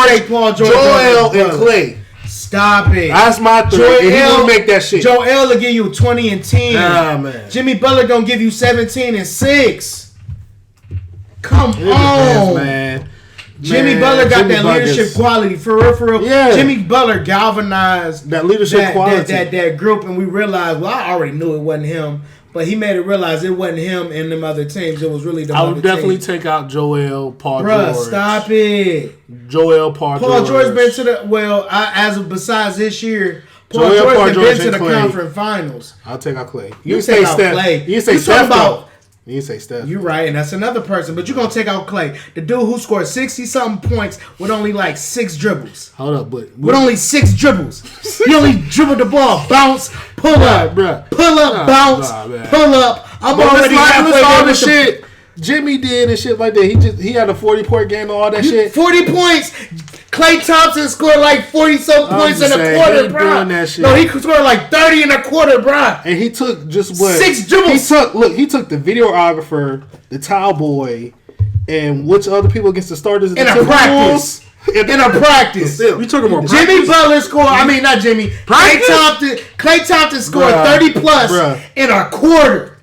take Paul George, Joel, and Klay. Stop it. That's my theory. He gonna make that shit. Joel will give you 20 and 10. Nah, man. Jimmy Butler gonna give you 17 and 6. Come on, man. Jimmy Butler got that leadership quality for real. Yeah. Jimmy Butler galvanized that leadership quality. That group, and we realized. Well, I already knew it wasn't him, But he made it realize it wasn't him and them other teams. It was really the I other would definitely teams. take out Joel, Paul Bruh, George. stop it. Joel, Paul George been to the as of besides this year. Paul Joel, George George, been to and the Clay. conference finals. I'll take out Clay. You take out Clay. You say You talking Steph. about? You didn't say Steph. You're right, and that's another person. But you're gonna take out Clay, the dude who scored 60-something points with only like 6 dribbles. Hold up, but With only 6 dribbles, he only dribbled the ball, bounce, pull up, bruh. pull up, bounce, man. pull up. I'm But already halfway let's all there the with the shit Jimmy did and shit like that. He had a 40-point game and all that shit. 40 points. Klay Thompson scored like 40-some I'm points in just a saying, he quarter, ain't bro. doing that shit. No, he scored like 30 in a quarter, bro. And he took just what 6 dribbles. He took the videographer, the towel boy, and which other people against the starters In a practice. In a practice. We talking about Jimmy Butler scored. I mean, not Jimmy. Klay Thompson scored Bruh. 30 plus Bruh. in a quarter.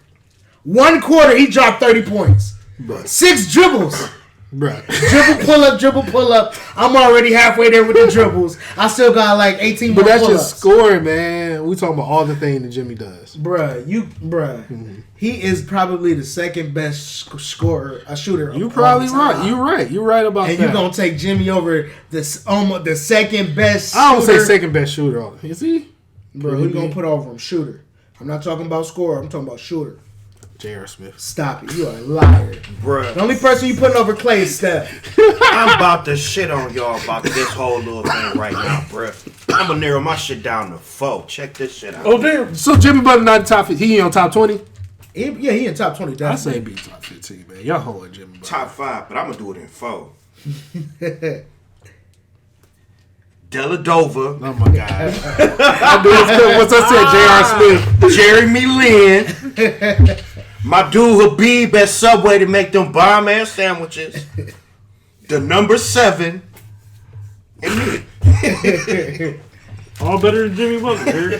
1 quarter, he dropped 30 points. Bruh. 6 dribbles. Bruh. Dribble, pull up. I'm already halfway there with the dribbles. I still got like 18 more But that's pull-ups. just scoring, man. We talking about all the things that Jimmy does. Bruh. He is probably the second best shooter. You of probably all time. right. You're right about And that. you gonna take Jimmy over the second best I don't say shooter? second best shooter. Is he? Bro, who you gonna put over him? Shooter. I'm not talking about scorer. I'm talking about shooter. J.R. Smith. Stop it. You are a liar. Bruh. The only person you putting over Clay is Steph. I'm about to shit on y'all about this whole little thing right now, bruh. I'm gonna narrow my shit down to 4. Check this shit out. Oh, damn. So Jimmy Butler not top. He in top 20. He in top 20. I say be top 15, man. Y'all holding Jimmy Butler. Top 5, but I'm gonna do it in 4. Deladova, Oh my god. I knew it was good. Once I said J.R. Smith. Jeremy Lin, my dude Habib at Subway to make them bomb ass sandwiches. The number 7, and me. All better than Jimmy Butler.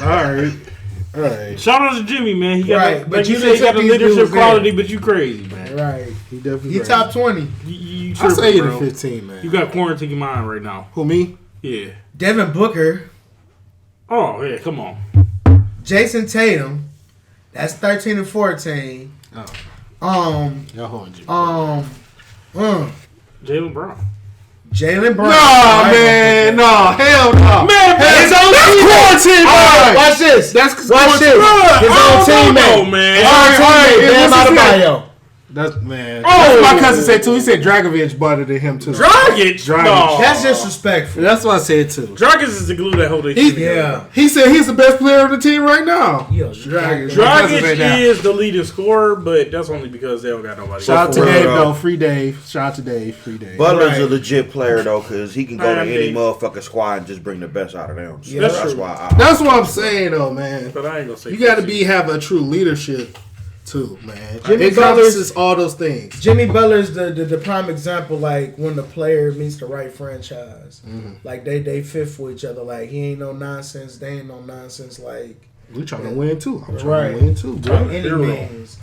All right. Shout out to Jimmy, man. He got Right, but like you you said, he just got the took these leadership dudes there. quality, but you crazy, man. Right. He definitely. He right. top 20. You I tripping, say he bro. the 15, man. You got quarantine mind right now. Who, me? Yeah. Devin Booker. Oh, yeah, come on. Jason Tatum. That's 13 and 14. Oh. Y'all holding Jimmy. Jalen Brown. Jalen Brown. No, man. No. Hell no. Man, His own That's teammate. quarantine, Alright, man. watch this. That's Watch this. His own teammate. man. His own All right, teammate. Bam what's his name? Adebayo. That's man. Oh. That's what my cousin said too. He said Dragovich better than him too. Dragic? No. That's disrespectful. That's what I said too. Dragic is the glue that hold their team together. Yeah. He said he's the best player on the team right now. Yo, Dragic. Dragic is the leading scorer, but that's only because they don't got nobody. Shout out to For real, Dave though. though. Free Dave. Shout out to Dave. Free Dave. Butler's Right. a legit player though, cause he can go to Man, any Dave. motherfucking squad and just bring the best out of them. So Yeah, that's that's true. why. That's what I'm saying though, man. But I ain't gonna say You got to have a true leadership too, man. Jimmy It encompasses all those things. Jimmy Butler's the prime example, like when the player meets the right franchise. Like they fit for each other. Like he ain't no nonsense, they ain't no nonsense. Like We trying to win too. I'm trying Right. to win too, by bro. any hero. means.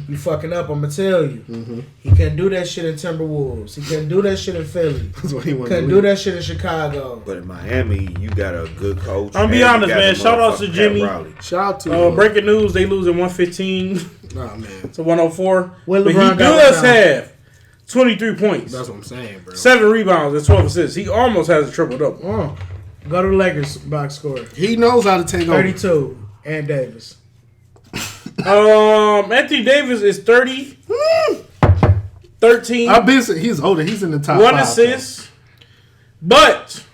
You fucking up, I'ma tell you. He couldn't do that shit in Timberwolves. He couldn't do that shit in Philly. That's what he wanted Couldn't to do do. that shit in Chicago. But in Miami, you got a good coach. I'm and be you honest, got man. the Shout outs to motherfucking Jimmy. Pat Riley. Shout out to Breaking news: they losing 115 Nah, man. to 104. What But he LeBron got does right now? have 23 points, That's what I'm saying, bro. 7 rebounds, and 12 assists. He almost has a triple double. Go to the Lakers box score. He knows how to take over. 32. And Davis. Anthony Davis is 30, 13, I've been. He's older. He's in the top 1 5, assist, but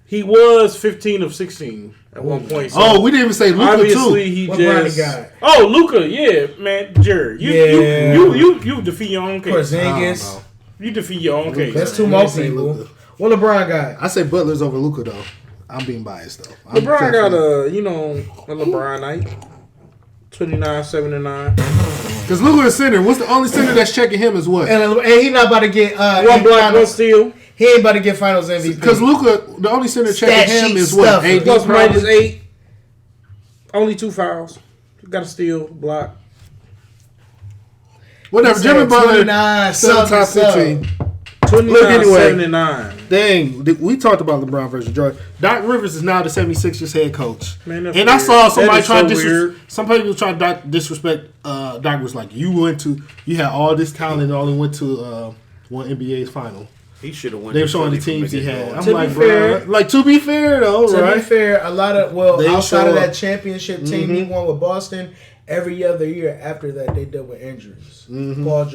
he was 15 of 16 at one point. So Oh, we didn't even say Luka obviously too. he What just. Bronny got? Oh, Luka, yeah, man, Jared, Yeah. you defeat your own case. Porzingis. You defeat your own case. That's two Man, more they say people. Luka. What LeBron got? I say Butler's over Luka though. I'm being biased though. I'm LeBron got definitely- a LeBron night. 29, 7 and 9. Because Luka is center. What's the only center that's checking him is what? And he not about to get One block, one steal. He ain't about to get Finals MVP. Because Luka, the only center Stat checking him sheet is what? stuff. AD Plus minus probably? 8. Only 2 fouls. Got a steal, block. Whatever. Jimmy Butler 29, still top 15. 29, anyway. 79. Dang, we talked about LeBron versus Jordan. Doc Rivers is now the 76ers head coach. Man, that's and weird. I saw somebody That is try to so weird. some people try to disrespect Doc was like, you had all this talent and only went to one NBA's final. He should have won. They were showing the teams he had. I'm To like, be fair- bro, like to be fair though, To right? be fair, a lot of They outside show of that up. championship team he won with Boston, every other year after that they dealt with injuries. Paul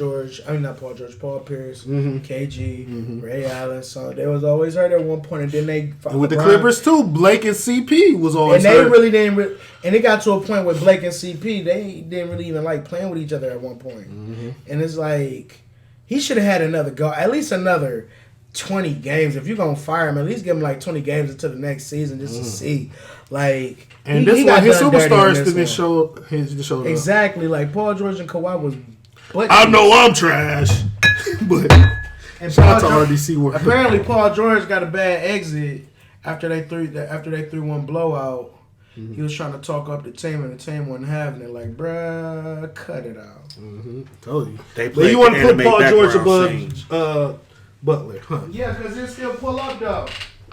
Pierce, KG, Ray Allen. So they was always hurt at one point, and then they And with the Clippers too, Blake and CP was always and they hurt. really didn't. And it got to a point with Blake and CP, they didn't really even like playing with each other at one point. And it's like he should have had another go, at least another 20 games. If you're gonna fire him, at least give him like 20 games until the next season just to see. Like, and this one, his done dirty on superstars this didn't show up. exactly. Like Paul George and Kawhi was. I know I'm trash, but And shout out to Paul George- RDC work. Apparently, Paul George got a bad exit after they 3-1 blowout. He was trying to talk up the team, and the team wasn't having it. Like, bruh, cut it out. Told you. They But you want want to put Paul George above Butler, huh? Yeah, because he'll still pull up though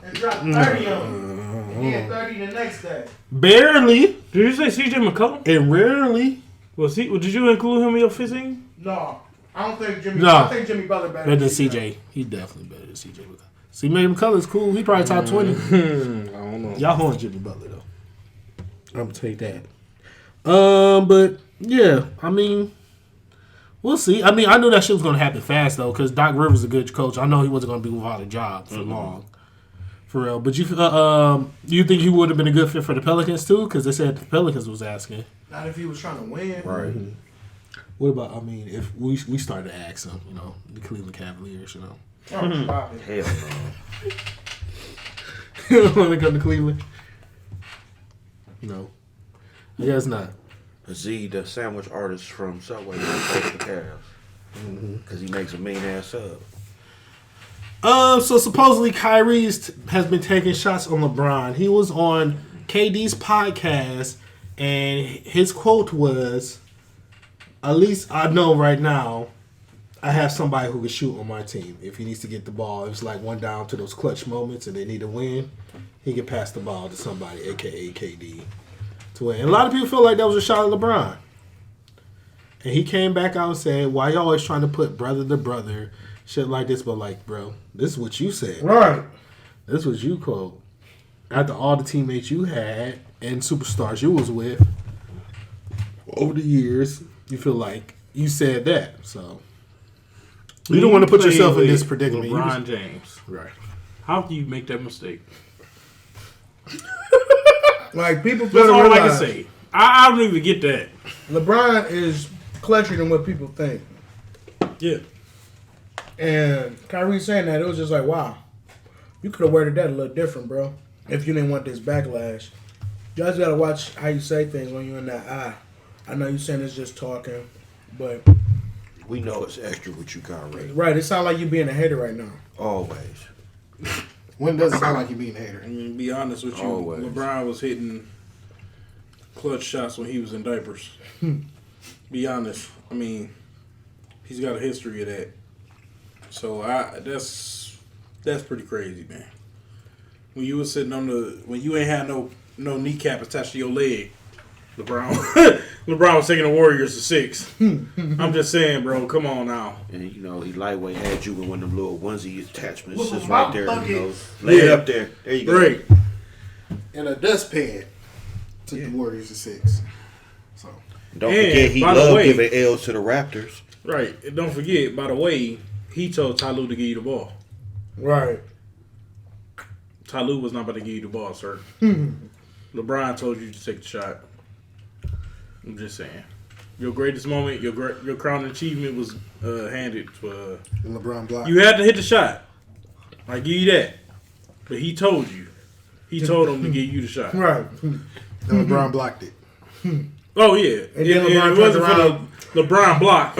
and drop 30 on him. He had 30 the next day. Barely Did you say CJ McCollum? and rarely. Did you include him in your 15? No, I don't think Jimmy. No. I think Jimmy Butler better Better than CJ. He definitely better than CJ. See, McCullough's cool. He probably top 20. I don't know. Y'all hold Jimmy Butler though. I'm gonna take that. But yeah, I mean, we'll see. I mean, I knew that shit was gonna happen fast though, because Doc Rivers is a good coach. I know he wasn't gonna be without a job for long, for real. But you think he would have been a good fit for the Pelicans too? Because they said the Pelicans was asking. Not if he was trying to win. Right. What about? I mean, if we started to ask him, the Cleveland Cavaliers, Oh, stop it. Hell you don't want to come to Cleveland? No, I guess not. no. Z, the sandwich artist from Subway, plays the Cavs because he makes a mean ass sub. So supposedly Kyrie has been taking shots on LeBron. He was on KD's podcast, and his quote was, "At least I know right now, I have somebody who can shoot on my team. If he needs to get the ball, if it's like one down to those clutch moments and they need to win, he can pass the ball to somebody, aka KD, to win." And a lot of people feel like that was a shot at LeBron. And he came back out and said, "Why you always trying to put brother to brother?" Shit like this, but like, bro, this is what you said. Right. This was you quote. After all the teammates you had and superstars you was with over the years, you feel like you said that. So you don't want to put yourself in this predicament. LeBron James. Right. How do you make that mistake? Like, people feel That's to all I can realize say. I don't even get that. LeBron is clutchier than what people think. Yeah. And Kyrie saying that, it was just like, wow, you could have worded that a little different, bro. If you didn't want this backlash. You guys got to watch how you say things when you're in that eye. I know you saying it's just talking, but... We know it's extra with you, Kyrie. Right, it sounds like you being a hater right now. Always. When does it sound like you being a hater? I mean, be honest with you, Always. LeBron was hitting clutch shots when he was in diapers. Be honest. I mean, he's got a history of that. So that's pretty crazy, man. When you was sitting when you ain't had no kneecap attached to your leg, LeBron was taking the Warriors to 6. I'm just saying, bro. Come on now. And he lightweight had you with one of them little onesie attachments With just a right there. bucket. Lay it Yeah. up there. There you go. Right. And a dustpan took the Warriors to 6. So And don't And, forget, he by the loved way- giving L's to the Raptors. Right. And don't forget, by the way, he told Ty Lue to give you the ball. Right. Ty Lue was not about to give you the ball, sir. LeBron told you to take the shot. I'm just saying. Your greatest moment, your crowning achievement was handed to... LeBron blocked. you had to hit the shot. I give you that. But he told you. He told him to give you the shot. Right. And LeBron blocked it. Oh, yeah. And then LeBron it wasn't turned for the LeBron block.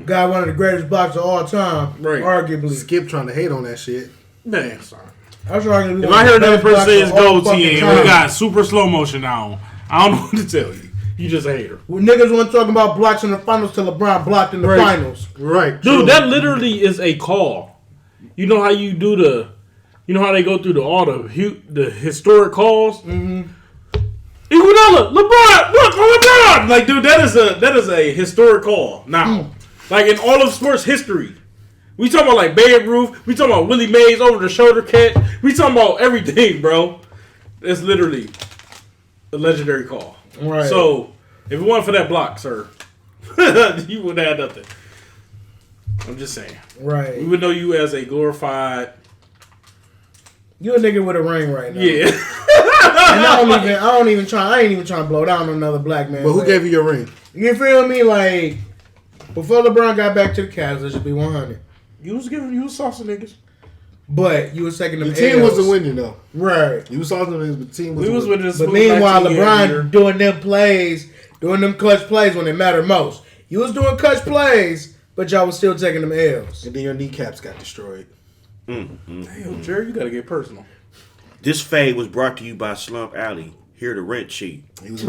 Got one of the greatest blocks of all time. Right. Arguably. Skip trying to hate on that shit. Man, sorry. That's arguably If one I of hear the another best person blocks say of his all goatee fucking and time. we got super slow motion now, I don't know what to tell you. You just a hater. When niggas weren't talking about blocks in the finals till LeBron blocked in the Right. finals. Right. Dude, that literally is a call. you know how you do you know how they go through all the historic calls. Mm-hmm. Iguodala, LeBron, look, LeBron. Like, dude, that is a historic call now. Like in all of sports history. We talking about like Babe Ruth. We talking about Willie Mays over the shoulder catch. We talking about everything, bro. It's literally a legendary call. Right. So if it wasn't for that block, sir, you wouldn't have nothing. I'm just saying. Right. We would know you as a glorified. You a nigga with a ring right now. Yeah. And I ain't even trying to blow down another black man. But who gave you your ring? You feel me? Like, before LeBron got back to the Cavs, it should be 100. You was saucing niggas. But you was taking them The team L's. wasn't winning, though. Right. You was saucing niggas, but the team We was winning. winning. But meanwhile, LeBron doing them plays, doing them clutch plays when it mattered most. You was doing clutch plays, but y'all was still taking them L's. And then your kneecaps got destroyed. Damn, Jerry, you gotta get personal. This fade was brought to you by Slump Alley. Here the rent sheet. He was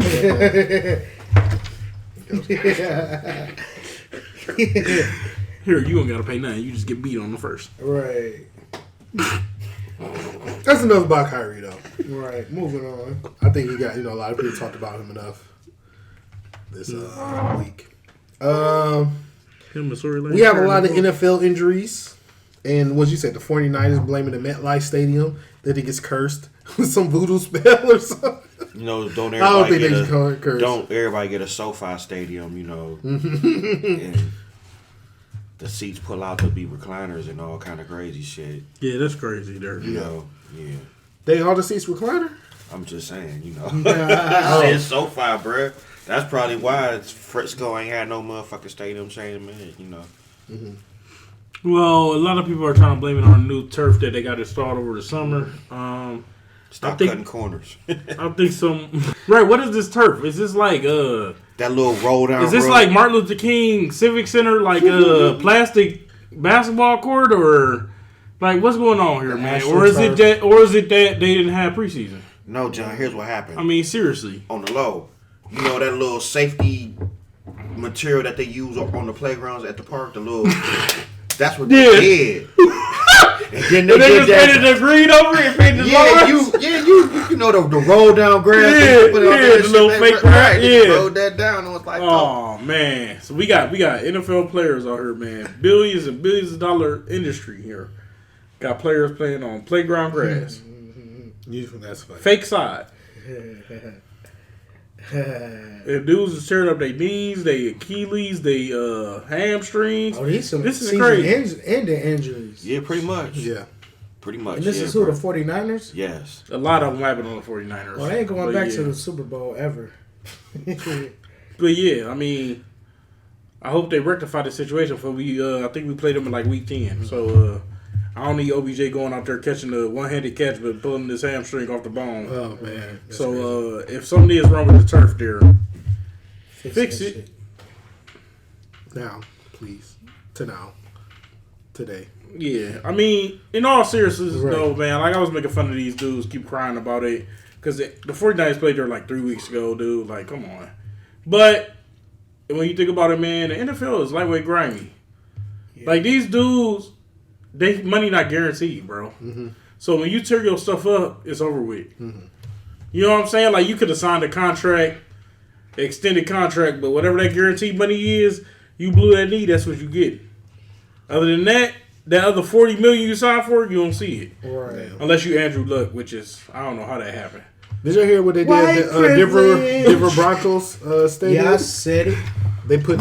Here, you don't gotta pay nothing. You just get beat on the first. Right. That's enough about Kyrie, though. Right. Moving on. I think he got, a lot of people talked about him enough this week. Him and Torey Lanez. We have a lot of NFL injuries. And what you said, the 49ers blaming the MetLife Stadium that it gets cursed with some voodoo spell or something. Don't I don't think everybody they can curse. don't everybody get a SoFi Stadium, and the seats pull out to be recliners and all kind of crazy shit. Yeah, that's crazy there. Yeah. They all the seats recliner? I'm just saying, I said SoFi, bruh. That's probably why Frisco ain't had no motherfucking stadium change in a minute, Mm-hmm. Well, a lot of people are trying to blame it on new turf that they got installed over the summer. Stop cutting corners. I think some. Right, what is this turf? Is this like that little roll down? Is this road? like Martin Luther King Civic Center, like plastic basketball court, or like what's going on here, man? Or is it that they didn't have preseason? No, John. Here's what happened. I mean, seriously. On the low, that little safety material that they use on the playgrounds at the park. The little. That's what they did. And then they just painted the green over it, painted the lawns. The roll down grass. The little fake grass. They rolled that down and was like, oh man. So we got NFL players out here, man. Billions and billions of dollar industry here. Got players playing on playground grass. That's funny. Fake side. And dudes is tearing up their knees, their Achilles, their hamstrings. Oh, this is crazy. Ending injuries. Yeah, pretty much. Yeah. Pretty much. And this is who, the 49ers? Yes. A lot of them happen on the 49ers. Well, they ain't going back to the Super Bowl ever. But yeah, I mean, I hope they rectify the situation for I think we played them in like week 10. So I don't need OBJ going out there catching the one-handed catch but pulling his hamstring off the bone. Oh, man. So if something is wrong with the turf there, fix it. Shit. Now, please. Today. Yeah, I mean, in all seriousness, though, man, like I was making fun of these dudes, keep crying about it, because the 49ers played there like 3 weeks ago, dude. Like, come on. But when you think about it, man, the NFL is lightweight grimy. Yeah. Like, these dudes, they money not guaranteed, bro. Mm-hmm. So when you tear your stuff up, it's over with. Mm-hmm. You know what I'm saying? Like, you could have signed a contract, extended contract, but whatever that guaranteed money is, you blew that knee, that's what you get. Other than that other $40 million you signed for, you don't see it. Right. Unless you Andrew Luck, which is, I don't know how that happened. Did you hear what they did at the Denver Broncos stadium? Yeah, I said it. They put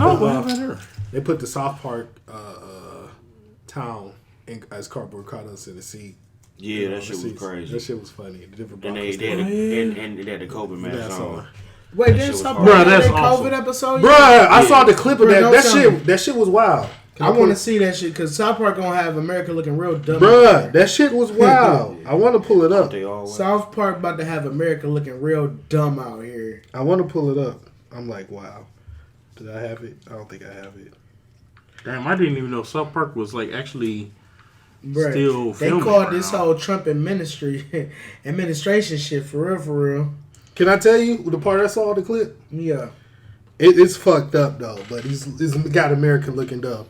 They put the South Park town as cardboard cutouts in the seat. Yeah, that shit was crazy. That shit was funny. The Denver And Broncos they had the COVID mask on. Wait, didn't stop that's COVID awesome. episode? Bruh, I saw the clip of that. That shit was wild. I want to see that shit because South Park gonna have America looking real dumb. Bruh, that shit was wild. I want to pull it up. South Park about to have America looking real dumb out here. I want to pull it up. I'm like, wow. Did I have it? I don't think I have it. Damn, I didn't even know South Park was like actually Bruh, still filming. They called this whole Trump administration shit for real. Can I tell you the part I saw the clip? Yeah. It's fucked up though, but it's got America looking dumb.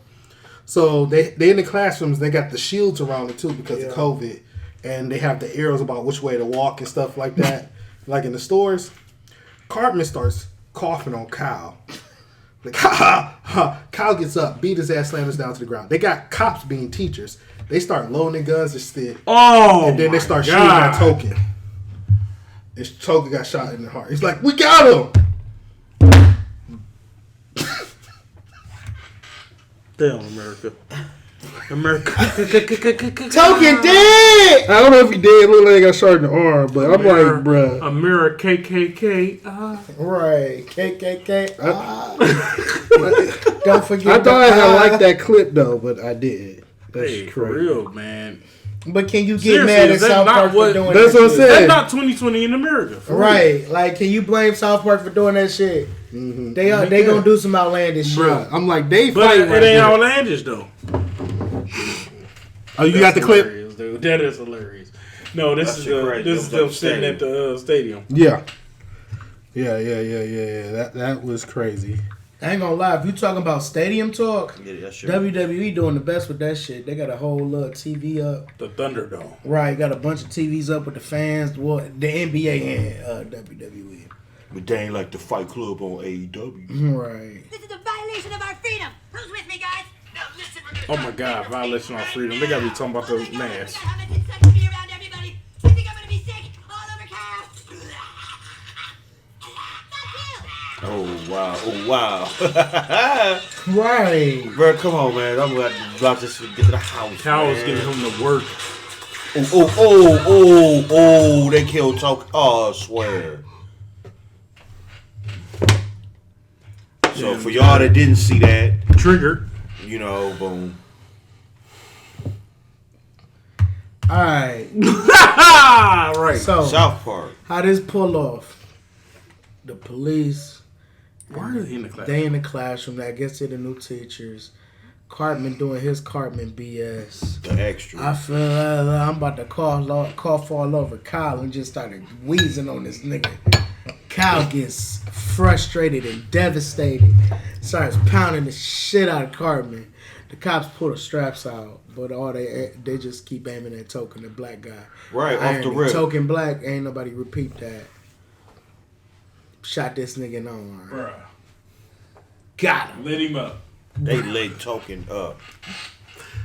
So they in the classrooms. They got the shields around it too because of COVID, and they have the arrows about which way to walk and stuff like that. Like in the stores, Cartman starts coughing on Kyle. Like, Kyle gets up, beat his ass, slams us down to the ground. They got cops being teachers. They start loading guns instead. Oh, and then they start shooting at Token. And Token got shot in the heart. He's like, we got him. Damn, America. America. Token dead! I don't know if he did. Look like he got shot in the arm, but I'm like, bruh. America, KKK. Right. KKK. Don't forget. I thought I had liked that clip, though, but I did. That's Hey, crazy. for real, man. But can you get Seriously, mad at is that South not Park what- for doing That's that what I'm shit? saying. That's not 2020 in America. for real. Right. Like, can you blame South Park for doing that shit? Mm-hmm. They gonna do some outlandish shit. Bruh, I'm like, they But fight it right ain't there. outlandish, though. Oh, you got the clip? Hilarious, dude. That is hilarious. No, this That is shit crazy. this is them sitting at the stadium. Yeah. Yeah. That was crazy. I ain't gonna lie. If you talking about stadium talk, Yeah, that shit. WWE doing the best with that shit. They got a whole little TV up. The Thunderdome. Right. Got a bunch of TVs up with the fans. What the NBA and WWE. But they ain't like the Fight Club on AEW. Right. This is a violation of our freedom. Who's with me, guys? Now listen, we're gonna Oh my God, violation of freedom. They gotta be talking about the mask. How much it sucks to be around everybody. I think I'm gonna be sick all over Kyle. Fuck you. Oh wow. Right. Bro, come on, man. I'm about to get to the house. Kyle was man. giving him the work. Oh, they killed Talk. Oh, I swear. So for y'all that didn't see that, Triggered. you know, boom. All right. Right. So South Park. how this pull off? The police. Why are they in the class? They in the classroom. I guess they're the new teachers. Cartman doing his Cartman BS. The extra. I feel I'm about to cough all over Kyle and just started wheezing on this nigga. Kyle gets frustrated and devastated. Starts pounding the shit out of Cartman. The cops pull the straps out, but all they just keep aiming at Token, the black guy. Right, off the Irony, rip. Token black, ain't nobody repeat that. Shot this nigga in the arm. Bruh. Got him. Lit him up. They lit Token up.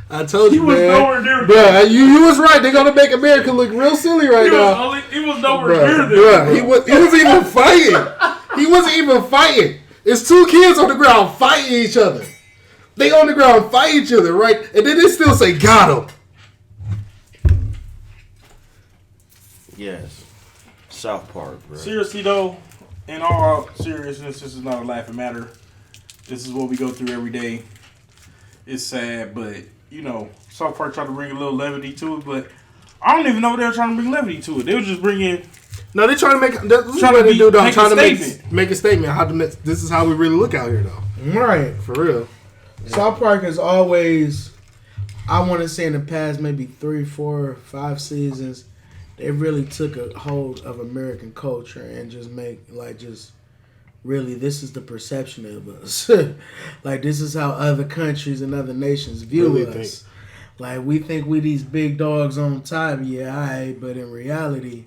I told you, He was man. nowhere near Bruh, you was right. They're gonna make America look real silly right now. He was nowhere near this. Bruh, he wasn't even fighting. He wasn't even fighting. It's two kids on the ground fighting each other. They on the ground fighting each other, right? And then they still say, got him. Yes. South Park, bro. Seriously though, in all seriousness, this is not a laughing matter. This is what we go through every day. It's sad, but you know, South Park tried to bring a little levity to it, but I don't even know if they were trying to bring levity to it. They were just bringing. No, they're trying to make. That's Trying what to they be- do, though. make a Trying to statement. make a statement. This is how we really look out here, though. Right. For real. South Park is always, I want to say in the past maybe 3, 4, 5 seasons, they really took a hold of American culture and just really this is the perception of us. Like this is how other countries and other nations view Really us. Like we think we these big dogs on top, yeah, alright, but in reality,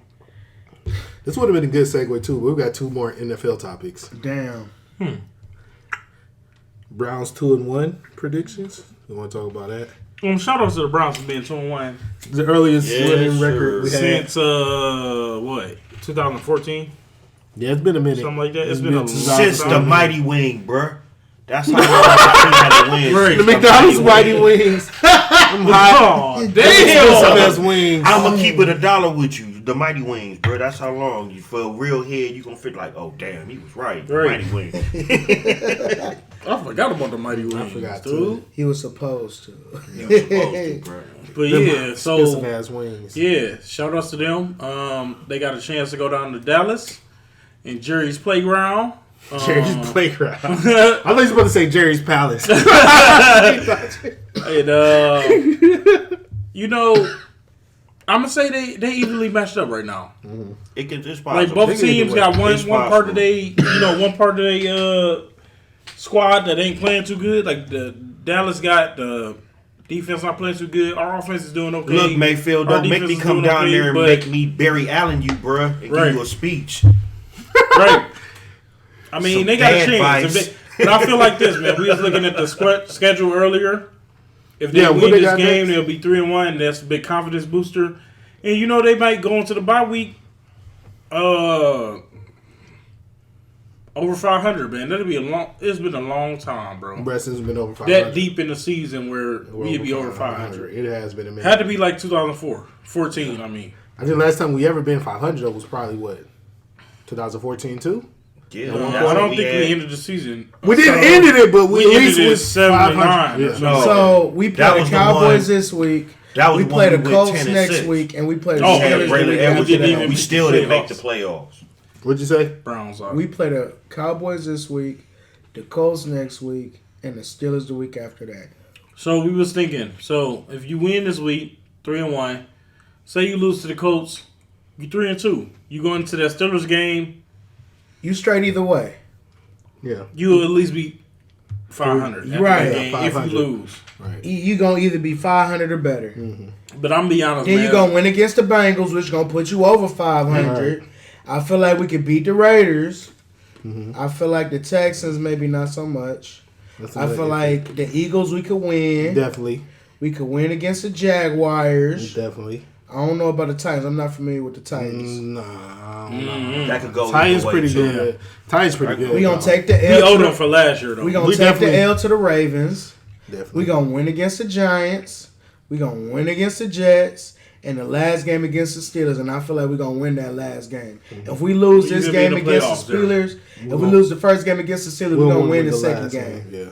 This would have been a good segue, too. We've got 2 more NFL topics. damn. Browns 2-1 predictions. You want to talk about that? Shout out to the Browns for being 2-1 The earliest Yes, winning sir. record we had. since 2014, Yeah, it's been a minute. something like that. It's been a long Since the time. Mighty Wing, bruh. That's how long the team had to win. Right. The Since McDonald's Mighty Whitey Wing. Wings. I'm hot. Oh, Those damn! are the best wings. I'm gonna keep it $1 with you. The Mighty Wings, bro. That's how long you for a real head. You gonna feel like, oh damn, he was right. The Right. Mighty Wings. I forgot about the Mighty Wings, I forgot, dude. too. He was supposed to. You was supposed to, bro. But yeah, so Expensive ass wings. yeah, shout outs to them. They got a chance to go down to Dallas in Jerry's Playground. Jerry's Playground. I thought you were supposed to say Jerry's Palace. And you know, I'm gonna say they evenly matched up right now. It's possible. Like both They can teams do got it. one It's part possible. of they squad that ain't playing too good. Like the Dallas got the defense not playing too good. Our offense is doing okay. Look, Mayfield, Our don't make defense me is come doing down okay, there and but- make me Barry Allen you, bruh, and Right. give you a speech. Right. I mean, Some they got a bad chance. vibes. But I feel like this, man. We was looking at the schedule earlier. If they Yeah, what win they this got game, next? they'll be 3-1. That's a big confidence booster. And you know they might go into the bye week over 500, man. That'll be a long. It's been a long time, bro. Bresson's been over 500. That deep in the season where we'd be over 500. It has been a minute. Had to be like 2014. I mean, I think last time we ever been 500 though was probably what 2014 too. Yeah, I don't think we ended the season. We didn't end it, but we at ended least it was 7-9. 500. Yeah. No. So we That play was the the Cowboys one- this week. That was We the play one the we went Colts 10 and next 6. week, and we play the Oh, Steelers yeah, the Braylon week Edwards after didn't that. even- we still didn't make the playoffs. playoffs. What'd you say? Browns are. We play the Cowboys this week, the Colts next week, and the Steelers the week after that. So we was thinking. So if you win this week, 3-1. Say you lose to the Colts, you 3-2. You go into that Steelers game, You straight either way. Yeah. you will at least be 500. after Right. that game, if 500. you lose. Right. You gonna either be 500 or better. But I'm be honest, Then man. you gonna win against the Bengals, which gonna put you over 500. I feel like we could beat the Raiders. I feel like the Texans maybe not so much. That's I another feel good like the Eagles we could win. Definitely. We could win against the Jaguars. Definitely. I don't know about the Titans. I'm not familiar with the Titans. Nah. That could go Titans either way, pretty too. good. Titans pretty good. We gonna though. take the we L. owed to them the, for last year, though. we gonna We take the definitely- L to the Ravens. Definitely. We gonna win against the Giants. We gonna win against the Jets. And the last game against the Steelers, and I feel like we're gonna win that last game. If we lose You this could be in game the against the playoffs, Steelers, if we lose the first game against the Steelers, we're We'll gonna win the last second game. Yeah.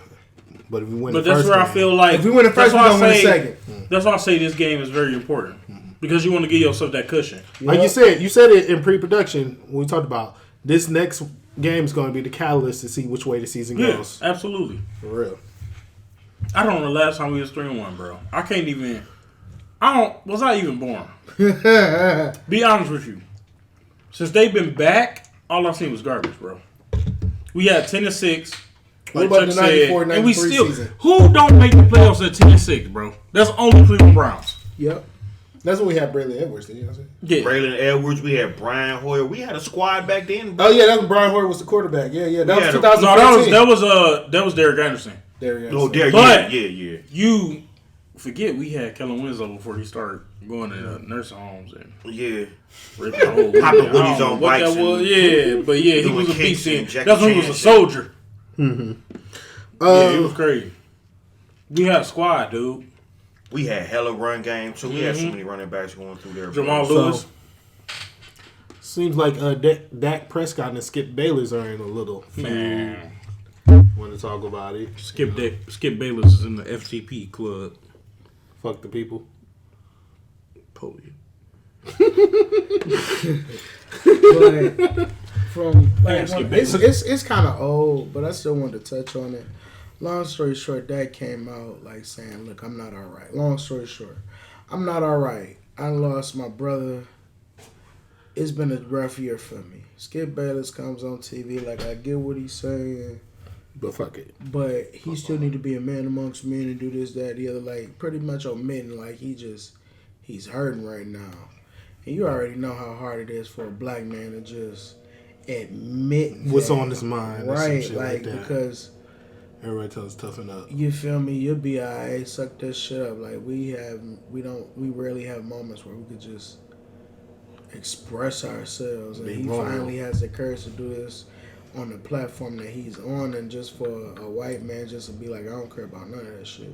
But if we win But the that's first where game, I feel like If we win the first, that's we're why gonna I win the say- second. That's why I say this game is very important because you want to give yourself that cushion. like you said it in pre-production when we talked about this next game is going to be the catalyst to see which way the season Yeah, goes. absolutely. For real. I don't know the last time we was 3-1, bro. I can't even. Was I even born? Be honest with you. Since they've been back, all I've seen was garbage, bro. We had 10-6. What like about Chuck the 94, said, and we 93 still. season? Who don't make the playoffs at 10-6, bro? That's only Cleveland Browns. Yep. That's when we had Braylon Edwards. You know what I'm saying? Yeah. Braylon Edwards, we had Brian Hoyer. We had a squad back then. Oh yeah, that was Brian Hoyer was the quarterback. Yeah. That Yeah, was the- 2014. No, that was Derek Anderson. There you go. Oh, there, But- yeah. You forget we had Kellen Winslow before he started going to nursing homes and Yeah. ripping the whole Popping I don't Woodies know on what bikes that was. and Yeah, but yeah, he doing was a kicks beast. and Jackie That's when he was Chan a shit. soldier. Yeah, it was crazy. We had a squad, dude. We had hella run game, too. We had so many running backs going through there. Jamal bro. Lewis. Seems like Dak Prescott and Skip Bayless are in a little Man. want to talk about it. Skip Bayless is in the FTP club. Fuck the people. Police. But from like, Skip it's kind of old, but I still wanted to touch on it. Long story short, Dad came out like saying, "Look, I'm not all right." Long story short, I'm not all right. I lost my brother. It's been a rough year for me. Skip Bayless comes on TV like I get what he's saying, But fuck it. but he still need to be a man amongst men and do this, that, the other. Like pretty much omitting like he's hurting right now. And you already know how hard it is for a black man to just admit What's that, on his mind, or some right? shit Like like that. because Everybody tells us toughen up. you feel me, you'll be alright. Suck that shit up. Like we rarely have moments where we could just express ourselves, and Be he vulnerable. finally has the courage to do this on the platform that he's on, and just for a white man just to be like, I don't care about none of that shit.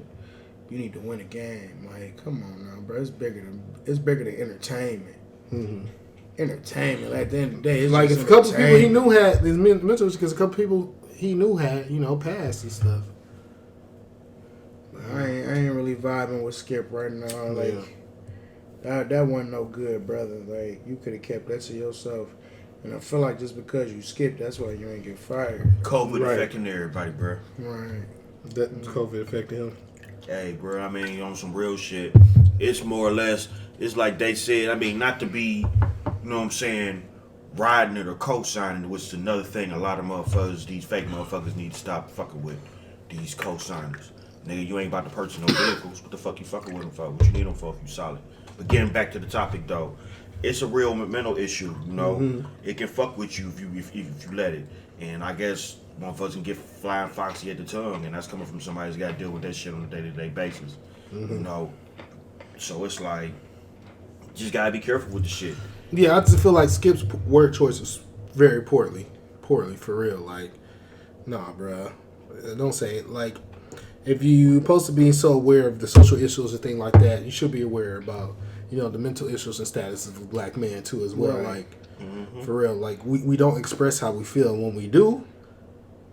You need to win a game. Like, come on now, bro. It's bigger than entertainment. Mm-hmm. Entertainment. Like, at the end of the day, it's Like just if a couple people he entertainment. knew had his mental, because a couple people he knew had passed and stuff. I ain't really vibing with Skip right now. Like that wasn't no good, brother. Like you could have kept that to yourself. And I feel like just because you skipped, that's why you ain't get fired. COVID Right. affecting everybody, bro. Right. That COVID affected him. Hey, bro, I mean, on some real shit, it's more or less, it's like they said, I mean, not to be, you know what I'm saying, riding it or co-signing, which is another thing a lot of motherfuckers, these fake motherfuckers need to stop fucking with, these co-signers. Nigga, you ain't about to purchase no vehicles. What the fuck you fucking with them for? What you need them for if you solid? But getting back to the topic though, it's a real mental issue. You know, it can fuck with you if you let it. And I guess motherfuckers can get flying foxy at the tongue, and that's coming from somebody who's got to deal with that shit on a day-to-day basis. You know, so it's like, just gotta be careful with the shit. Yeah, I just feel like Skip's word choice is very poorly for real. Like, nah, bruh, don't say it. Like, if you're supposed to be so aware of the social issues and things like that, you should be aware about, you know, the mental issues and status of a black man too as well. Right. Like, for real, like we don't express how we feel. When we do,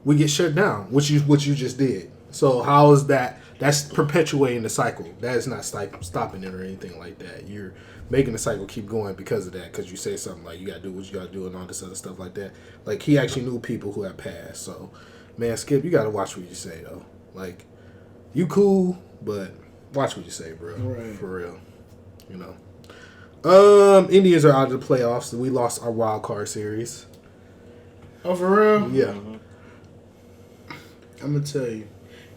we get shut down, which you just did. So how is that? That's perpetuating the cycle. That is not stopping it or anything like that. You're making the cycle keep going because of that. Because you say something like you gotta do what you gotta do and all this other stuff like that. Like he actually knew people who had passed. So, man, Skip, you gotta watch what you say though. Like, you cool, but watch what you say, bro. Right. For real. You know. Indians are out of the playoffs. We lost our wild card series. Oh, for real? Yeah. I'm gonna tell you,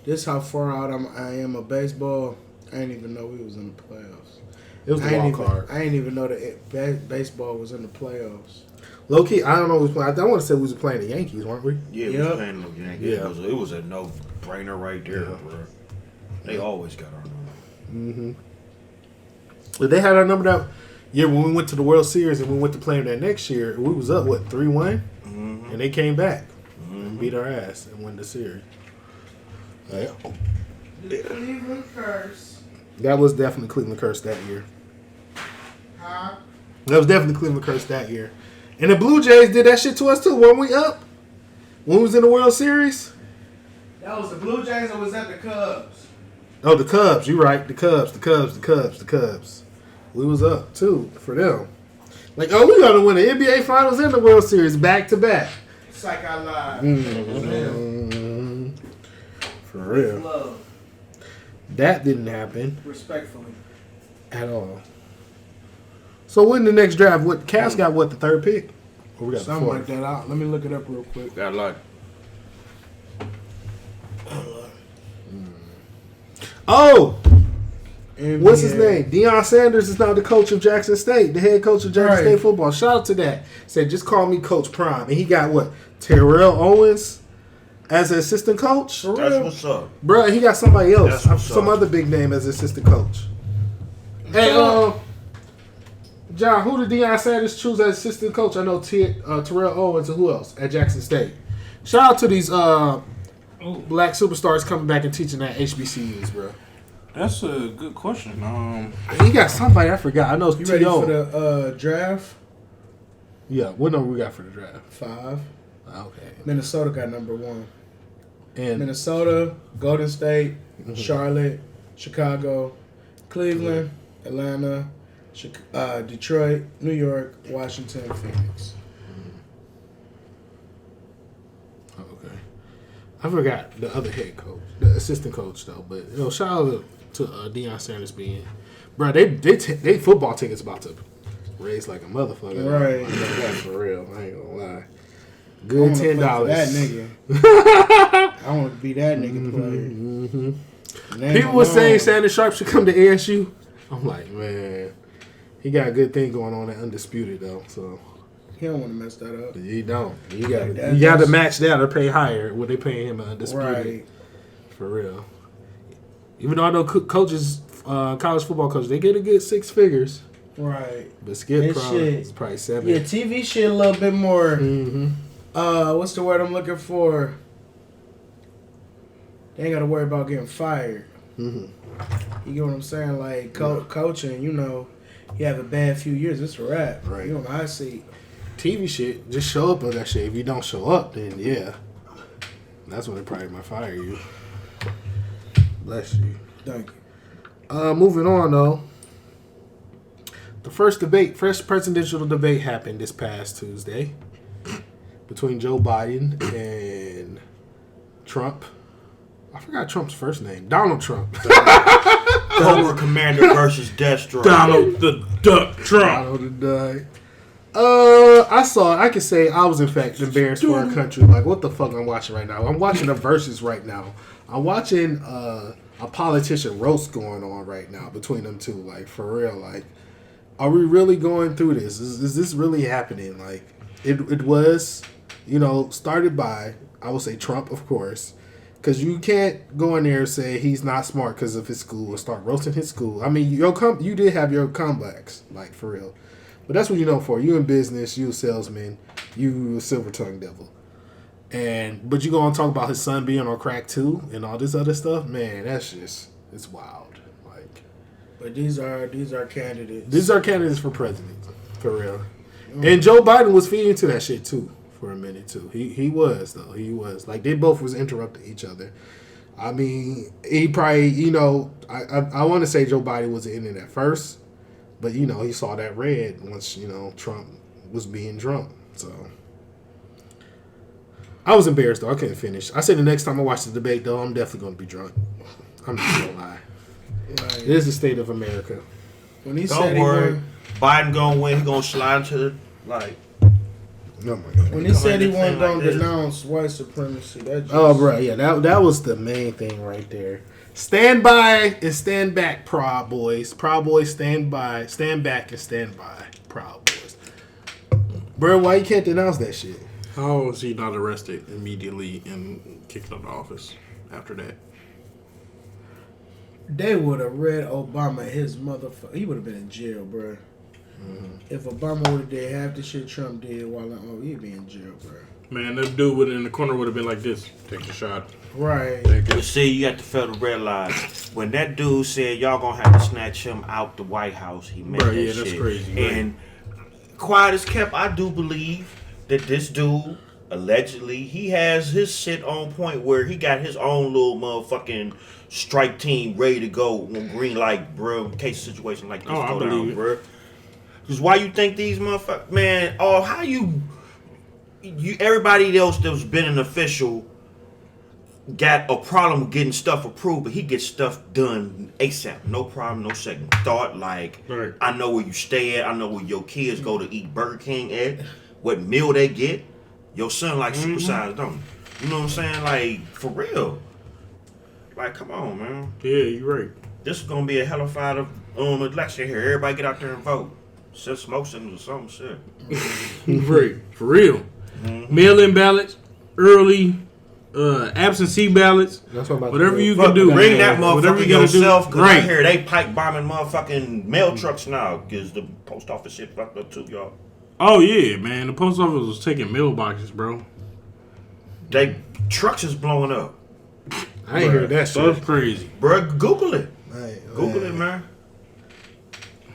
this how far out I am of baseball. I didn't even know we was in the playoffs. It was the wild card. I didn't even know that baseball was in the playoffs. Low key, I don't know who was playing. I want to say we was playing the Yankees, weren't we? Yeah, we was playing the Yankees. Yeah. It was a no-brainer right there, bro. They always got our number. But they had our number that year when we went to the World Series and we went to play them that next year. We was up, 3-1? And they came back and beat our ass and won the series. The Cleveland curse. That was definitely Cleveland curse that year. Huh? That was definitely Cleveland curse that year. And the Blue Jays did that shit to us too. Weren't we up? When we was in the World Series? That was the Blue Jays or was that the Cubs? Oh, the Cubs. You right. The Cubs. We was up too for them. Like, oh, we got to win the NBA Finals and the World Series back to back. It's like I lied. For real. Love. That didn't happen Respectfully. at all. So when the next draft, what Cavs got? What, the third pick? Or we got Something the like that. Let me look it up real quick. Got like, Oh, NBA. what's his name? Deion Sanders is now the coach of Jackson State, the head coach of Jackson State football. Shout out to that. Said just call me Coach Prime, and he got what? Terrell Owens as an assistant coach. that's what's up. Bro, he got somebody else, That's what's some up. other big name as assistant coach. Hey, John, who did Deion Sanders choose as assistant coach? I know Terrell Owens and who else at Jackson State. Shout out to these black superstars coming back and teaching at HBCUs, bro. That's a good question. He got somebody I forgot. I know it's You ready for T.O. the draft? Yeah, what number we got for the draft? 5. Okay. Minnesota got number 1. And Minnesota, Golden State, Charlotte, Chicago, Cleveland, Atlanta, Detroit, New York, Washington, Phoenix. okay. I forgot the other head coach, the assistant coach though. But you know, shout out to Deion Sanders being, bro. They football tickets about to raise like a motherfucker. Right. I know that for real. I ain't gonna lie. I Good wanna $10. play for that nigga. I want to be that nigga player. People were saying Shannon Sharp should come to ASU. I'm like, man, he got a good thing going on at Undisputed though. So He don't want to mess that up. you don't. You Like got that, to match that or pay higher what they paying him at Undisputed. Right. For real. Even though I know coaches, college football coaches, they get a good 6 figures. Right. But Skip That probably shit. is probably 7. Yeah, TV shit a little bit more. Mm-hmm. What's the word I'm looking for? They ain't got to worry about getting fired. Mm-hmm. You get what I'm saying? Like coaching, you know, you have a bad few years, it's a wrap. Right. You on the hot seat. TV shit, just show up on that shit. If you don't show up, then yeah, that's when they probably might fire you. Bless you. Thank you. Moving on though. The first presidential debate happened this past Tuesday between Joe Biden and Trump. I forgot Trump's first name. Donald Trump. Cobra Commander versus Deathstroke. Donald the Duck Trump. Donald the Duck. I saw it. I could say I was in fact embarrassed for our country. Like, what the fuck I'm watching right now? I'm watching the verses right now. I'm watching a politician roast going on right now between them two. Like, for real. Like, are we really going through this? Is this really happening? Like, it was, started by, I would say, Trump, of course. Because you can't go in there and say he's not smart because of his school and start roasting his school. I mean, you did have your comebacks, like, for real. But that's what you're known for. You in business, you a salesman, you a silver-tongued devil. But you gonna talk about his son being on crack too and all this other stuff? Man, that's just, it's wild. Like, but these are candidates. These are candidates for president, for real. And Joe Biden was feeding to that shit too. For a minute too, he was though. He was like they both was interrupting each other. I mean, he probably I want to say Joe Biden was in it at first, but he saw that red once Trump was being drunk. So I was embarrassed though. I couldn't finish. I said the next time I watch the debate though, I'm definitely going to be drunk. I'm not gonna lie. Like, it is the state of America. When he Don't said worry, Biden gonna win. He gonna slide into the Oh my God. When he said he wasn't going to denounce white supremacy, that just... Oh, bro, yeah, that was the main thing right there. Stand by and stand back, Proud Boys. Proud Boys, stand by, stand back and stand by, Proud Boys. Bro, why you can't denounce that shit? How was he not arrested immediately and kicked out of office after that? They would have read Obama his motherfucker. He would have been in jail, bro. Mm-hmm. If Obama would have did half the shit Trump did he'd be in jail, bro. Man, that dude in the corner would have been like this. Take the shot. Right. But see, you got to federal realize when that dude said y'all gonna have to snatch him out the White House, he meant that shit. That's crazy. And quiet as kept, I do believe that this dude allegedly he has his shit on point where he got his own little motherfucking strike team ready to go on green light, bro. In case a situation like this go down, bro. Because why you think these motherfuckers, man? Oh, how you everybody else that's been an official got a problem with getting stuff approved, but he gets stuff done ASAP. No problem, no second thought. Like, right. I know where you stay at. I know where your kids go to eat Burger King at. What meal they get. Your son like supersized, don't he? You know what I'm saying? Like, for real. Like, come on, man. Yeah, you're right. This is gonna be a hell of a election here. Everybody get out there and vote. Set smoke signals or some shit. Right, for real. Mm-hmm. Mail-in ballots, early, absentee ballots. That's what I'm about whatever to you can do. Bring that motherfucker yourself. Because right. I hear they pipe bombing motherfucking mail trucks now. Because the post office shit fucked up too, y'all. Oh yeah, man. The post office was taking mailboxes, bro. They trucks is blowing up. I ain't heard that shit. That's crazy. Bro, Google it. Hey, Google it, man.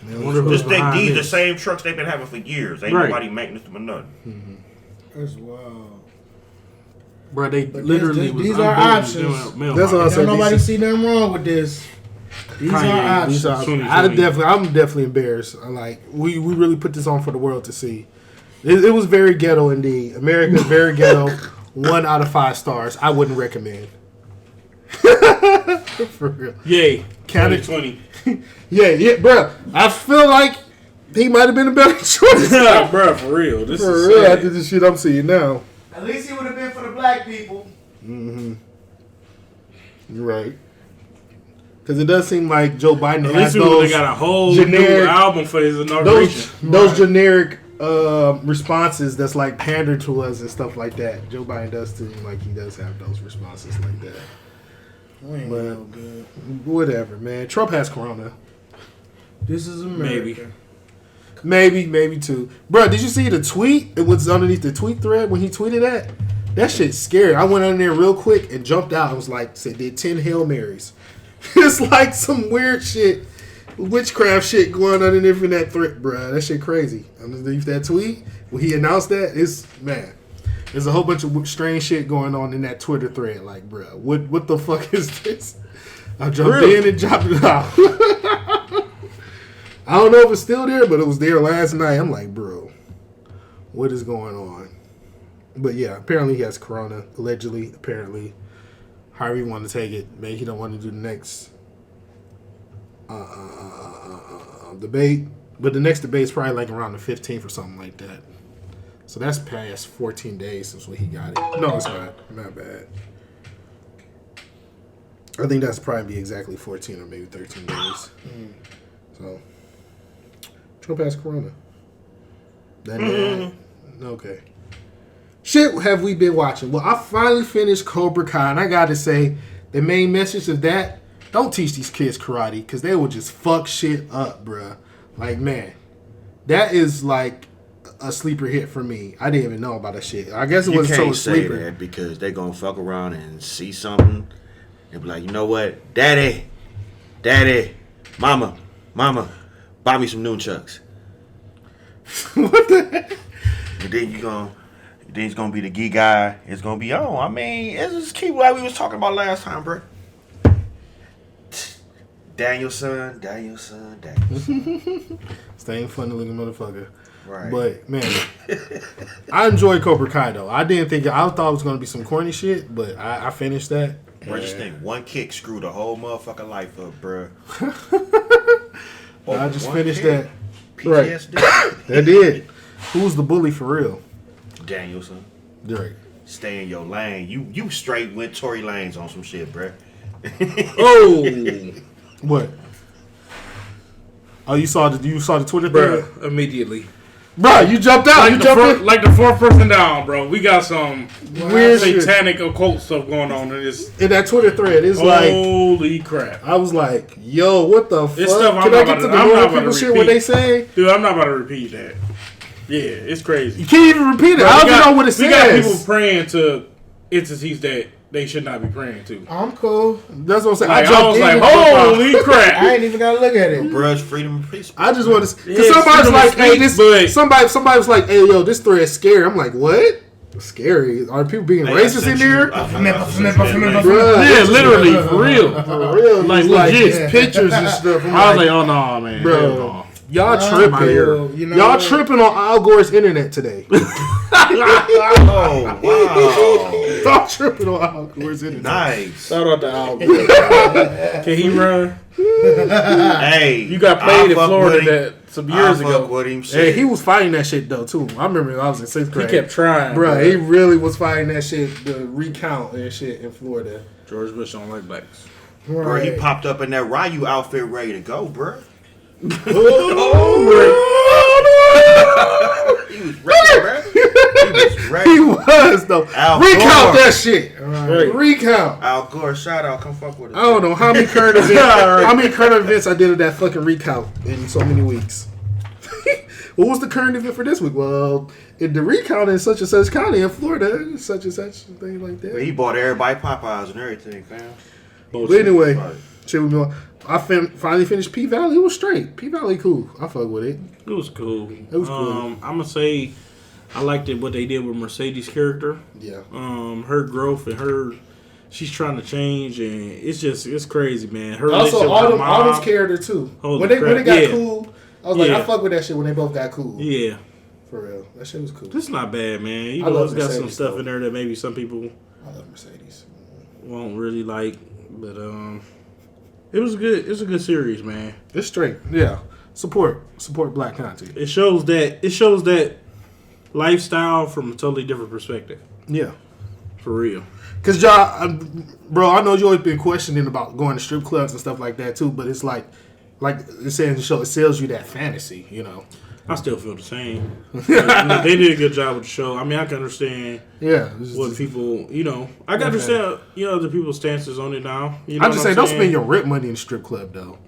Wonder Just think these this. the same trucks they've been having for years. Ain't nobody making them or nothing. Mm-hmm. That's wild. Bro, they But literally was these are options. That's what I said. Don't nobody see nothing wrong with this. These are options. I'm definitely embarrassed. Like we really put this on for the world to see. It was very ghetto indeed. America's very ghetto. 1 out of 5 stars. I wouldn't recommend. For real. Yay. 2020. Yeah, bro. I feel like he might have been a better choice. Bro, for real. This for is real. sad. After the shit I'm seeing now. At least he would have been for the black people. Mm-hmm. You're right. Because it does seem like Joe Biden At has least those they got a whole generic new album for his inauguration. Those generic responses that's like pander to us and stuff like that. Joe Biden does seem like he does have those responses like that. Ain't But no good. whatever, man. Trump has corona. This is America. Maybe too. Bro, did you see the tweet? It was underneath the tweet thread when he tweeted that. That shit's scary. I went on there real quick and jumped out. I was like, did 10 Hail Marys. It's like some weird shit, witchcraft shit going on in that thread, bro. That shit crazy. Underneath that tweet, when he announced that, there's a whole bunch of strange shit going on in that Twitter thread. Like, bro, what the fuck is this? I jumped in and dropped it out. I don't know if it's still there, but it was there last night. I'm like, bro, what is going on? But yeah, apparently he has corona. Allegedly, apparently. However you want to take it. Maybe he don't want to do the next debate. But the next debate is probably like around the 15th or something like that. So that's past 14 days since when he got it. No, it's not. Not bad. I think that's probably be exactly 14 or maybe 13 days. So, Trump has corona. Okay. Shit have we been watching? Well, I finally finished Cobra Kai, and I gotta say, the main message of that, don't teach these kids karate, because they will just fuck shit up, bruh. Like, man, that is like a sleeper hit for me. I didn't even know about that shit. I guess it was so sleeper. You can't say that because they gonna fuck around and see something and be like, you know what, daddy, mama, buy me some nunchucks. What the heck? And then it's gonna be the geek guy. It's gonna be on. I mean, it's just keep like we was talking about last time, bro. Danielson. Staying funny looking motherfucker. Right. But man, I enjoyed Cobra Kai though. I thought it was gonna be some corny shit, but I finished that. Bro, just think one kick screwed the whole motherfucking life up, bro. I just finished that. PTSD. Right. That did. Who's the bully for real? Danielson. Right. Stay in your lane. You straight went Torey Lanez on some shit, bro. Oh, What? Oh, you saw the Twitter bro! thing? Immediately, Bro, you jumped out. You jumped in? like the fourth person down, bro. We got some Weird shit. satanic occult stuff going on in this. In that Twitter thread, it's like, Holy crap! I was like, yo, what the fuck? It's stuff I'm Can I not get about to to- the I'm not normal about to people shit repeat. what they say? Dude, I'm not about to repeat that. Yeah, it's crazy. You can't even repeat it. Bro, I don't we even got- know what it We got people says. praying to entities that they should not be praying to. I'm cool. That's what I'm saying. Like, I I jumped was in. like, and holy I crap! ain't even gotta look at it. Bruh's freedom of speech. I just want to, because Yeah, somebody's freedom like, of hey, speech, this. but- Somebody was like, hey, yo, this thread is scary. I'm like, what? Scary? Are people being racist in there? Bruh. Yeah, literally, for real. For real, Like, it's legit. pictures and stuff. I'm I was like, oh no, man, bro, hell no. y'all Nah, tripping. bro, you know Y'all what? tripping on Al Gore's internet today. Oh wow! Y'all tripping on Al Gore's internet. Nice. Shout out to Al Gore. Can he run? Hey, You got played in I fuck Florida with him. that some years I fuck ago. with him. Hey, Shit. he was fighting that shit though too. I remember when I was in 6th He grade. kept trying, Bruh, he really was fighting that shit, the recount and shit in Florida. George Bush don't like blacks. Bro, he popped up in that Ryu outfit ready to go, bro. He was ready, bro. He was ready. He was though. Al Recount Gore. that shit. Right. Recount. Al Gore, shout out, come fuck with us. I don't know how many current events I did at that fucking recount in so many weeks. What was the current event for this week? Well, in the recount in such and such county in Florida, such and such thing like that. He bought everybody Popeyes and everything, fam. But anyway, Right. shit we going. I finally finished P Valley. It was straight. P Valley cool. I fuck with it. It was cool. It was cool. I'm gonna say I liked it what they did with Mercedes' character. Yeah. Her growth and she's trying to change, and it's crazy, man. Her Also, relationship with her mom. Autumn's character too. Holy When they crap, got yeah. cool, I was like, Yeah. I fuck with that shit when they both got cool. Yeah, For real, that shit was cool. this is not bad, man. You I know, love it's got some Mercedes, stuff though. in there that maybe some people I love Mercedes. won't really like, but it was good. It's a good series, man. It's straight. Yeah. Support black content. It shows that lifestyle from a totally different perspective. Yeah. For real. Cause y'all, bro, I know you always been questioning about going to strip clubs and stuff like that too, but it's like it says in the show, it sells you that fantasy, you know. I still feel the same. They did a good job with the show. I mean, I can understand Yeah. what people, I can understand, other people's stances on it now. You know I just what say, I'm don't saying? spend your rent money in the strip club though.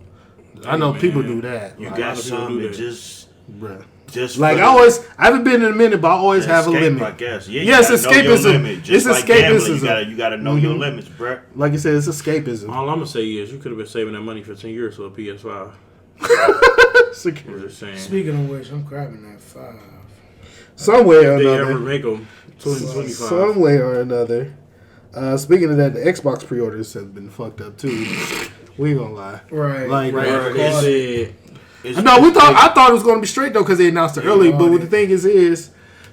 I know man. people do that. You Like, got of people some do that that. bruh. just Like for I haven't been in a minute, but I always have a escape, limit. I guess. Yeah, Yes, you gotta know your escapism. limit. Just It's like gambling, escapism. you gotta know your limits, bruh. Like you said, it's escapism. All I'm gonna say is you could have been saving that money for 10 years for a PS5. Secure. I'm just saying. Speaking of which, I'm grabbing that 5. Some way or If they ever another. make them 2025. Some way or another. Speaking of that, the Xbox pre-orders have been fucked up too. We ain't gonna lie. Right. Like, Right, Right. they said no, I thought it was gonna be straight though because they announced it early. But what the thing is,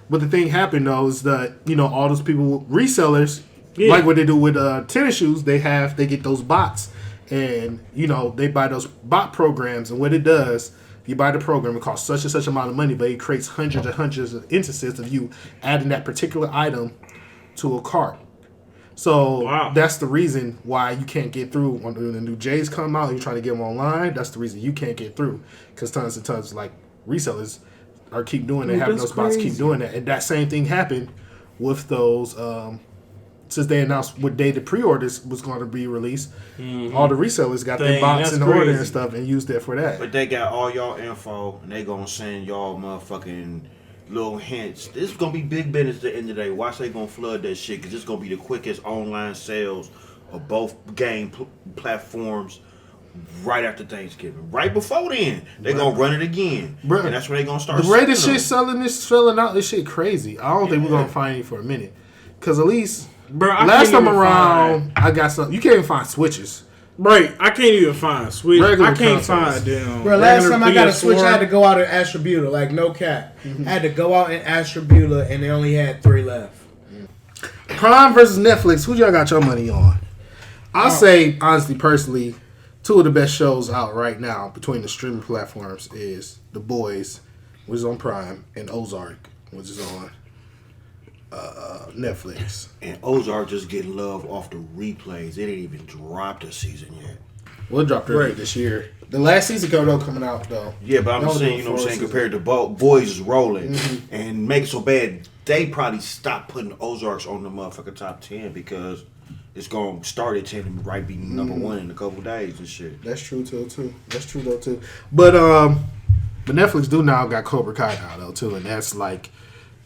what the thing happened though is that all those people resellers, Yeah. like what they do with tennis shoes, they get those bots, and they buy those bot programs, and what it does. You buy the program, it costs such and such amount of money, but it creates hundreds and hundreds of instances of you adding that particular item to a cart. So that's the reason why you can't get through when the new J's come out. You're trying to get them online. That's the reason you can't get through because tons and tons like resellers are keep doing it, having those spots keep doing that, and that same thing happened with those. Since they announced what day the pre-orders was going to be released, all the resellers got their box in the order and stuff and used it for that. But they got all y'all info and they gonna send y'all motherfucking little hints. This is gonna be big business at the end of the day. Watch they gonna flood that shit because it's gonna be the quickest online sales of both game platforms right after Thanksgiving. Right before then, they gonna run it again. Bruh, and that's where they gonna start. The rate of shit selling out, this shit crazy. I don't think we're gonna find any for a minute. Cause at least last time around, I got some. You can't even find switches. Right, I can't even find Switch. Regular I can't consoles. find them. Bro, last time I got a PS4. Switch, I had to go out and attribute like no cap. I had to go out and attribute and they only had 3 left. Prime versus Netflix. Who y'all got your money on? I'll say honestly, personally, 2 of the best shows out right now between the streaming platforms is The Boys, which is on Prime, and Ozark, which is on Netflix. And Ozark just getting love off the replays. It ain't even dropped a season yet. We'll drop it this year. The last season coming out though. Yeah, but I'm saying, you know what I'm saying, compared to Boys is rolling and make it so bad, they probably stopped putting Ozarks on the motherfucking top 10 because it's going to start at 10 and right be number 1 in a couple days and shit. That's true too. That's true though too. But Netflix do now got Cobra Kai now though too, and that's like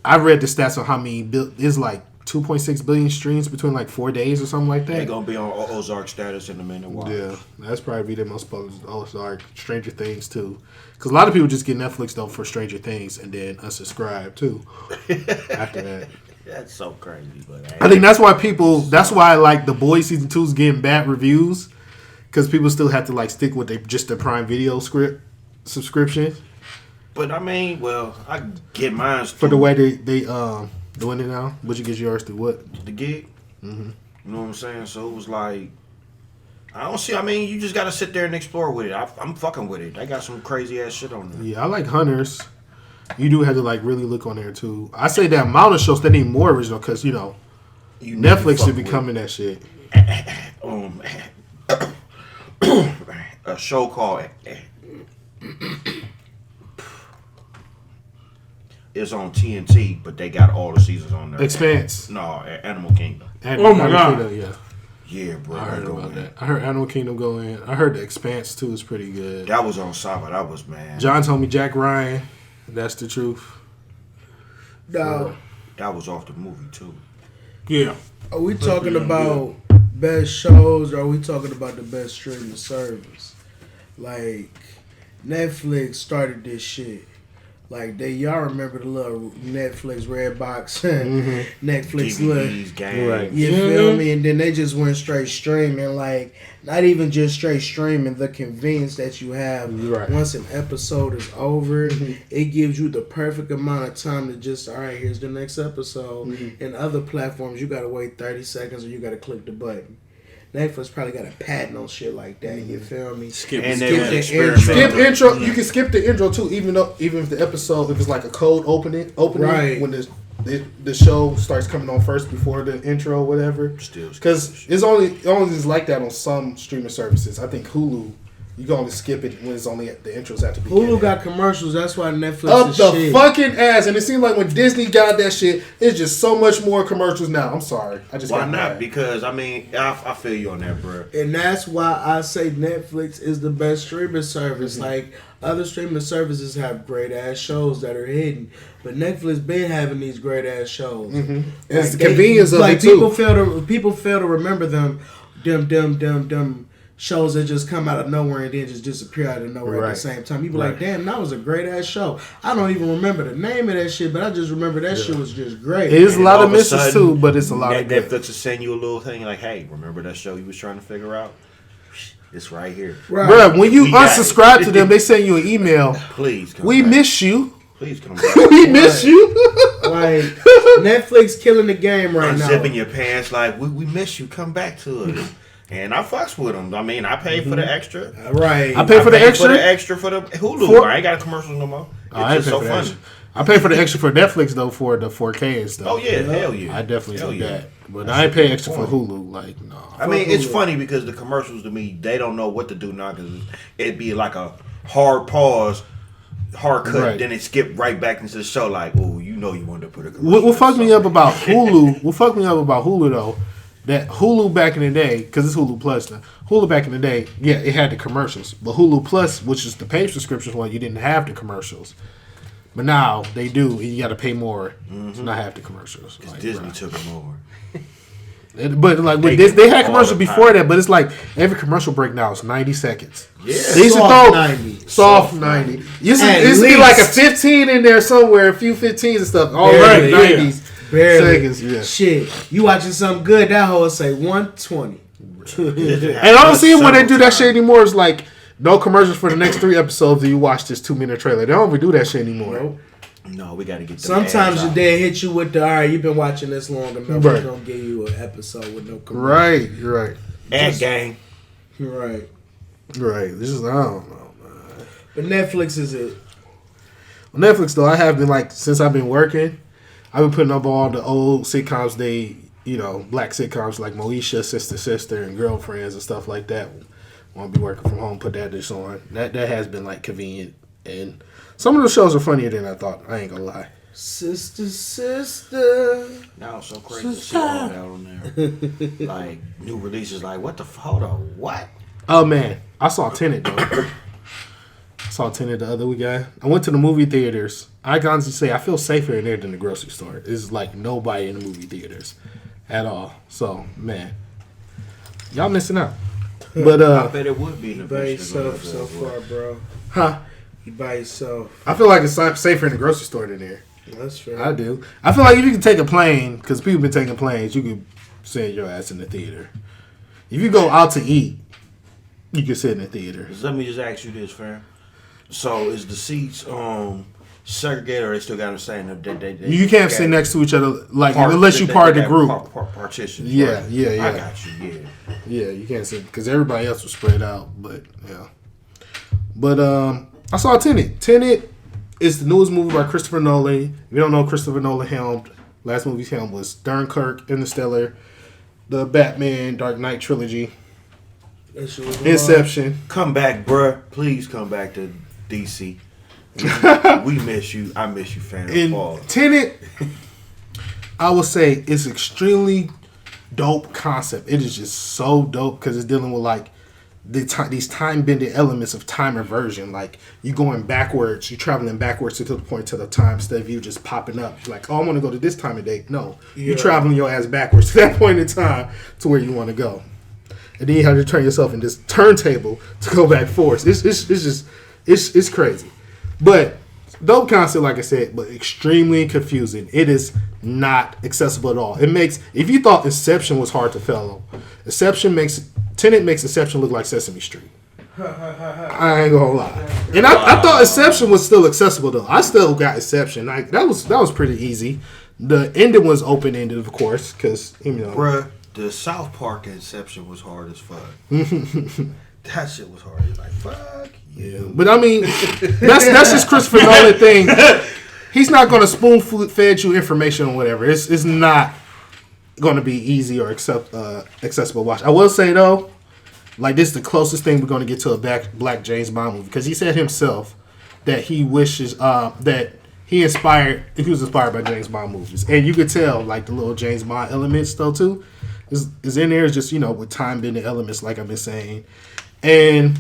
I read the stats on how many it's like 2.6 billion streams between like 4 days or something like that. They're gonna be on Ozark status in a minute. Watch. Yeah, that's probably the most popular Ozark. Stranger Things too, because a lot of people just get Netflix though for Stranger Things and then unsubscribe too after that. That's so crazy, but I think that's why like The Boys season 2 is getting bad reviews because people still have to like stick with just the Prime Video subscription. But I mean, well, I get mine for the way they doing it now. But you get yours through what? The gig. You know what I'm saying? So it was like, I don't see. I mean, you just gotta sit there and explore with it. I'm fucking with it. They got some crazy ass shit on there. Yeah, I like Hunters. You do have to like really look on there too. I say that amount of shows they need more original because you Netflix should be coming that shit. A show called it's on TNT, but they got all the seasons on there. Expanse. No, Animal Kingdom. Oh my God. Kingdom, yeah, bro. I heard about that. I heard Animal Kingdom go in. I heard the Expanse too is pretty good. That was on Saba. That was, man. John told me Jack Ryan. That's the truth. No. That was off the movie too. Yeah. Are we talking about best shows or are we talking about the best streaming service? Like, Netflix started this shit. Like, y'all remember the little Netflix red box, Netflix DVDs, games. Right. You feel me? And then they just went straight streaming. Like, not even just straight streaming, the convenience that you have once an episode is over, it gives you the perfect amount of time to just, all right, here's the next episode. In other platforms, you got to wait 30 seconds or you got to click the button. Netflix probably got a patent on shit like that. You feel me? Skip the intro. You can skip the intro too, even if the episode, if it's like a cold opening right. when the show starts coming on first before the intro, or whatever. Because it's only is like that on some streaming services. I think Hulu, you can only skip it when it's only the intros at the beginning. Hulu got commercials. That's why Netflix up is the shit. fucking ass. And it seems like when Disney got that shit, it's just so much more commercials now. I'm sorry. I just why got not? mad. Because I mean, I feel you on that, bro. And that's why I say Netflix is the best streaming service. Like, other streaming services have great ass shows that are hidden, but Netflix been having these great ass shows. It's the convenience of it too. People fail to remember them shows that just come out of nowhere and then just disappear out of nowhere at the same time. You be like, damn, that was a great ass show. I don't even remember the name of that shit, but I just remember that shit was just great. It is a lot of misses too, but it's a lot of good. Netflix will send you a little thing like, hey, remember that show you was trying to figure out? It's right here. Right. Bruh, when you unsubscribe to them, they send you an email. Please come We back. miss you. Please come back. We miss you. Like, Netflix killing the game right now. Unzipping your pants like, we miss you. Come back to us. And I fucks with them. I mean, I paid for the extra. Right. I paid for the extra. For the extra for the Hulu. I ain't got a commercial no more. It's just so funny. I pay for the extra for Netflix though for the 4K and stuff. Oh yeah, hell yeah. I definitely Hell do yeah. that. But I ain't pay extra for Hulu. Like, no. I mean, it's funny because the commercials to me, they don't know what to do now because it'd be like a hard pause, hard cut, Right. then it skip right back into the show. Like, oh, you know, you wanted to put a commercial. What fucked me up about Hulu? What fucked me up about Hulu though? That Hulu back in the day, because it's Hulu Plus now. Hulu back in the day, yeah, it had the commercials, but Hulu Plus, which is the paid subscription one, you didn't have the commercials. But now they do, and you got to pay more to not have the commercials. Because Like, Disney bruh. took them over. But like with this, they had commercials before that, but it's like every commercial break now is 90 seconds. Yeah. They used to Soft throw 90. soft 90. Used At to be like a least. 15 in there somewhere, a few 15s and stuff. All Barely, right, yeah. 90s. Barely. Seconds, yeah. Shit, you watching something good? That hoe will say 120. And I don't see it when they do that shit anymore. It's like no commercials for the next 3 episodes. Do you watch this 2-minute trailer? They don't even do that shit anymore. No, we got to get them Sometimes ads your out. dad hit you with the, all right, you've been watching this long enough. Right. We're going to give you an episode with no commercial. Right, you're right, Ad gang. Right. right. This is I don't know, man. But Netflix is it. On Netflix though, I have been like since I've been working, I've been putting up all the old sitcoms. Black sitcoms like Moesha, Sister, and Girlfriends and stuff like that. Want to be working from home, put that dish on. That has been like convenient, and some of the shows are funnier than I thought. I ain't gonna lie. Sister. Now it's so crazy to see all that on there. Like, new releases, like, what the hold on, what? Oh man, I saw Tenet though. I saw Tenet the other week. I went to the movie theaters. I can honestly say I feel safer in there than the grocery store. It's like nobody in the movie theaters at all. So man, y'all missing out. But I bet it would be. You by yourself so far, bro. huh? You by yourself. I feel like it's safer in the grocery store than there. That's fair. I do. I feel like if you can take a plane, because people been taking planes, you could send your ass in the theater. If you go out to eat, you can sit in the theater. Let me just ask you this, fam. So, is the seats segregated, or they still got them saying they You can't sit next to each other, like unless you part of the group. Partition. Yeah, yeah. I got you. Yeah. Yeah, you can't sit because everybody else was spread out. But yeah, but I saw Tenet. Tenet is the newest movie by Christopher Nolan. If you don't know, Christopher Nolan helmed. Last movie he helmed was Dunkirk, Interstellar, the Batman Dark Knight trilogy, That shit was Inception. Come back, bruh. Please come back to DC. We miss you. I miss you, fam. In Pause. Tenet, I will say it's extremely dope concept. It is just so dope because it's dealing with like these time bending elements of time reversion. Like you going backwards, you traveling backwards to the point to the time instead of you just popping up. Like, oh, I want to go to this time of day. No, you traveling your ass backwards to that point in time to where you want to go, and then you have to turn yourself in this turntable to go back forwards. It's crazy, but dope concept, like I said, but extremely confusing. It is not accessible at all. It makes, if you thought Inception was hard to follow, Tenet makes Inception look like Sesame Street. I ain't gonna lie. And I thought Inception was still accessible though. I still got Inception. Like that was pretty easy. The ending was open ended, of course, because Bruh, the South Park Inception was hard as fuck. That shit was hard. It's like, fuck yeah. But I mean, that's just Christopher Nolan thing. He's not gonna spoon fed you information or whatever. It's not gonna be easy or accessible to watch. I will say though, like this is the closest thing we're gonna get to a black James Bond movie because he said himself that he wishes that he was inspired by James Bond movies, and you could tell like the little James Bond elements though too is in there. Is just with time bending elements like I've been saying, and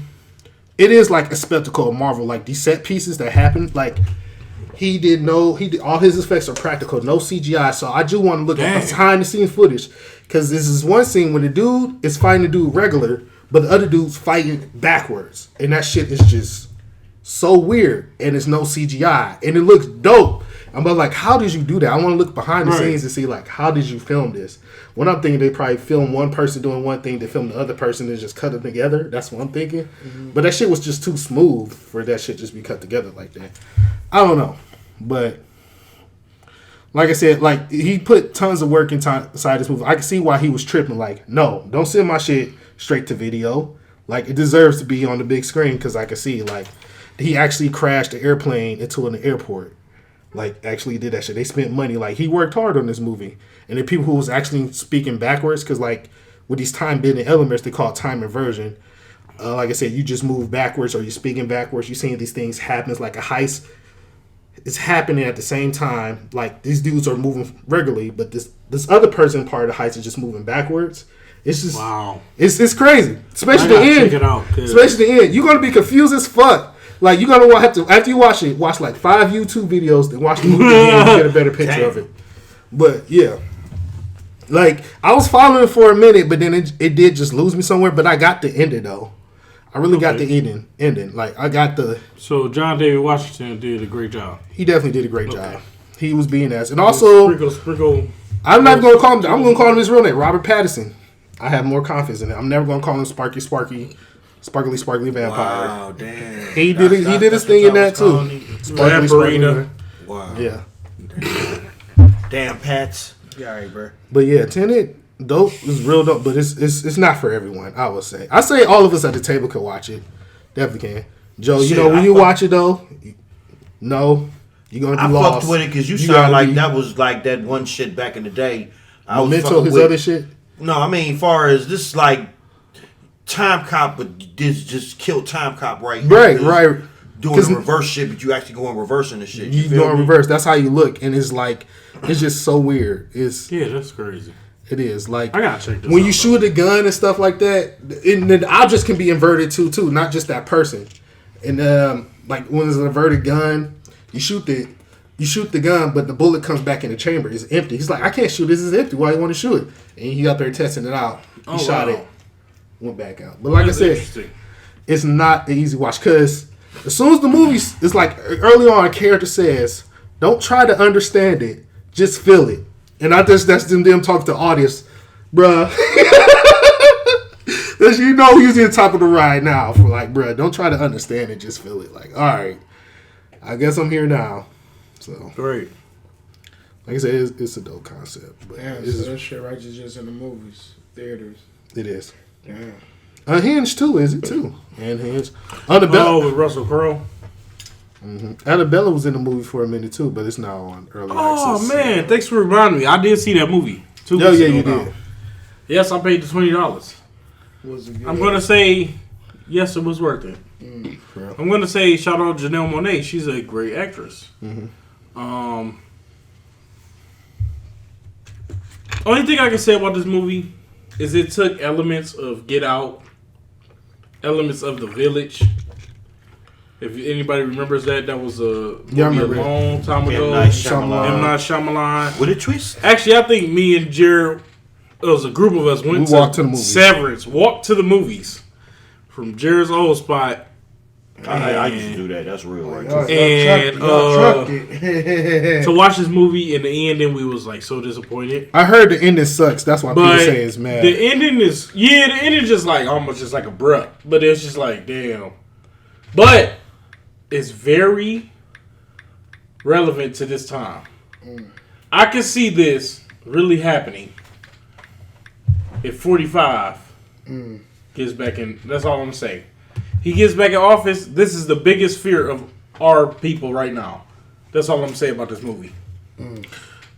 it is like a spectacle of Marvel. Like these set pieces that happen, like. He did all his effects are practical, no CGI. So I do want to look at behind the scenes footage because this is one scene where the dude is fighting the dude regular, but the other dude's fighting backwards, and that shit is just so weird, and it's no CGI, and it looks dope. I'm like, how did you do that? I want to look behind the scenes and see like how did you film this? When I'm thinking they probably filmed one person doing one thing, they filmed the other person and just cut it together. That's what I'm thinking. Mm-hmm. But that shit was just too smooth for that shit just be cut together like that. I don't know. But like I said, like he put tons of work inside this movie. I can see why he was tripping. Like, no, don't send my shit straight to video. Like it deserves to be on the big screen because I can see like he actually crashed the airplane into an airport. like actually did that shit. They spent money. Like he worked hard on this movie, and the people who was actually speaking backwards, because like with these time bending elements, they call it time inversion. Like I said, you just move backwards or you're speaking backwards. You're seeing these things happen. It's like a heist. It's happening at the same time. Like these dudes are moving regularly, but this other person part of the heist is just moving backwards. It's just wow. It's crazy, especially I the gotta end. check it out, Especially the end. You're gonna be confused as fuck. Like you're gonna have to after you watch it, watch like 5 YouTube videos, then watch the movie again to get a better picture of it. But yeah, like I was following it for a minute, but then it did just lose me somewhere. But I got the ending though. I really got the ending. Like I got the. So John David Washington did a great job. He definitely did a great job. He was being ass, and also sprinkle. I'm not gonna call him. I'm gonna call him his real name, Robert Pattinson. I have more confidence in it. I'm never gonna call him Sparkly Vampire. Wow, damn. He did his thing in that too. Sparkly. Wow. Yeah. Damn, Pats. Yeah, all right, bro. But yeah, Tenet, dope is real dope, but it's not for everyone. I would say. I say all of us at the table can watch it. Definitely can. Joe, Shit, you know when you watch it though, no, you're gonna be I lost. fucked with it because you gotta sound like be- that was like that one shit back in the day. I was Memento, fucking his with- other shit. No, I mean, far as this like Time Cop, but this just killed Time Cop right here. Right, Just right. Doing 'Cause the reverse shit, but you actually go in reverse in the shit. You feel go in me? reverse. That's how you look, and it's like it's just so weird. Yeah, that's crazy. It is like I gotta check this when out, you shoot a gun and stuff like that, and the objects can be inverted too, not just that person. And like when it's an inverted gun, you shoot the gun, but the bullet comes back in the chamber. It's empty. He's like, I can't shoot. This is empty. Why you want to shoot it? And he out there testing it out. He shot it, went back out. But like I said, it's not an easy watch because as soon as the movie, it's like early on, a character says, "Don't try to understand it, just feel it." And I just that's them talking to the audience, bruh. You know he's in the top of the ride now for like, bruh, don't try to understand it, just feel it. Like, all right, I guess I'm here now. So Great. like I said, it's a dope concept. But Damn, it's, so that shit right is just in the movies, theaters. it is. Damn. Unhinged too, is it too? Unhinged. Oh, Annabelle. with Russell Crowe. Annabella was in the movie for a minute too, but it's now on early access. Oh man, thanks for reminding me. I did see that movie 2 Oh weeks yeah, ago you now. did. Yes, I paid the $20. Was it good? I'm gonna say yes, it was worth it. I'm gonna say shout out Janelle Monáe. She's a great actress. Only thing I can say about this movie is it took elements of Get Out, elements of The Village. If anybody remembers that was a movie I a remember it. long time ago. M. Night Shyamalan. M. Night Shyamalan. With a twist. Actually, I think me and Jared, it was a group of us, went We walked to the movies. Severance, walked to the movies from Jared's old spot. I used to do that. That's real right Y'all And, trucked it. To watch this movie, in the end, then we was like so disappointed. I heard the ending sucks. That's why people But say it's mad. the ending is, the ending just like almost just like a bruh. But it's just like, damn. But it's very relevant to this time. I can see this really happening if 45 gets back in. That's all I'm gonna say. He gets back in office. This is the biggest fear of our people right now. That's all I'm saying about this movie.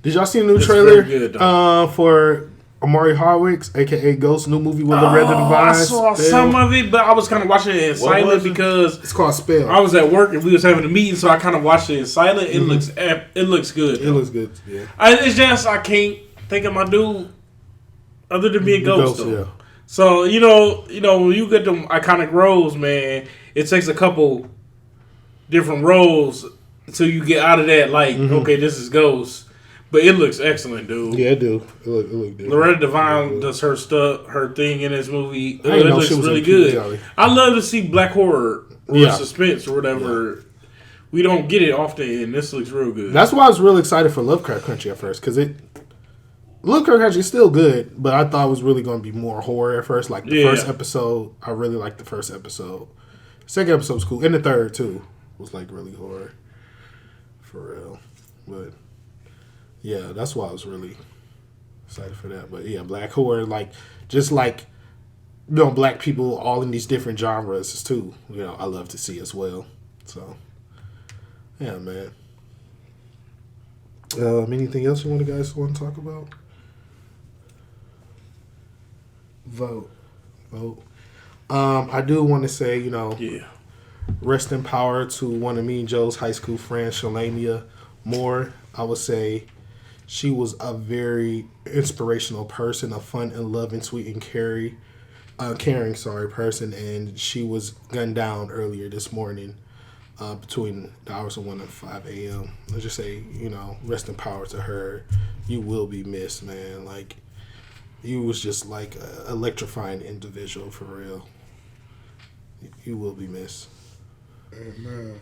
Did y'all see the new It's trailer very good, for Amari Hardwick's, aka Ghost, new movie with Loretta Devine? I saw some of it, but I was kind of watching it in silent was it? because It's called Spell. I was at work and we was having a meeting, so I kind of watched it in silent. It looks good. It looks good. Yeah. It's just I can't think of my dude other than being Ghost. Though. Yeah. So you know when you get them iconic roles, man, it takes a couple different roles until you get out of that. Like, okay, this is Ghost, but it looks excellent, dude. Yeah, it do. It look good. Loretta Devine does her stuff, her thing in this movie. I didn't It know looks she was really in Peter good. Jelly. I love to see black horror or Yeah. suspense or whatever. We don't get it often, and this looks real good. That's why I was really excited for Lovecraft Country at first, because Lovecraft Country is still good, but I thought it was really going to be more horror at first. Like the first episode, I really liked the first episode. Second episode was cool, and the third too was like really horror, for real. But yeah, that's why I was really excited for that. But yeah, black horror, just like black people all in these different genres too. I love to see as well. So yeah, man. Anything else you guys want to talk about? Vote. I do want to say, Yeah. rest in power to one of me and Joe's high school friends, Shalaymiah Moore. I would say she was a very inspirational person, a fun and loving, sweet and caring person, and she was gunned down earlier this morning between the hours of 1 and 5 a.m. Let's just say, rest in power to her. You will be missed, man. Like, you was just like an electrifying individual for real. You will be missed. Amen.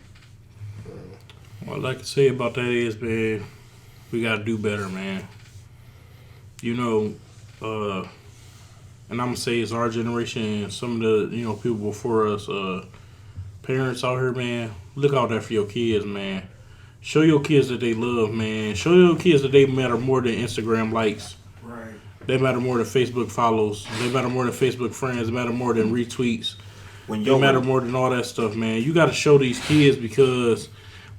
What I'd like to say about that is, man, we got to do better, man. And I'm going to say it's our generation and some of the, people before us, parents out here, man, look out there for your kids, man. Show your kids that they love, man. Show your kids that they matter more than Instagram likes. Right. They matter more than Facebook follows. They matter more than Facebook friends. They matter more than retweets. They matter more than all that stuff, man. You got to show these kids, because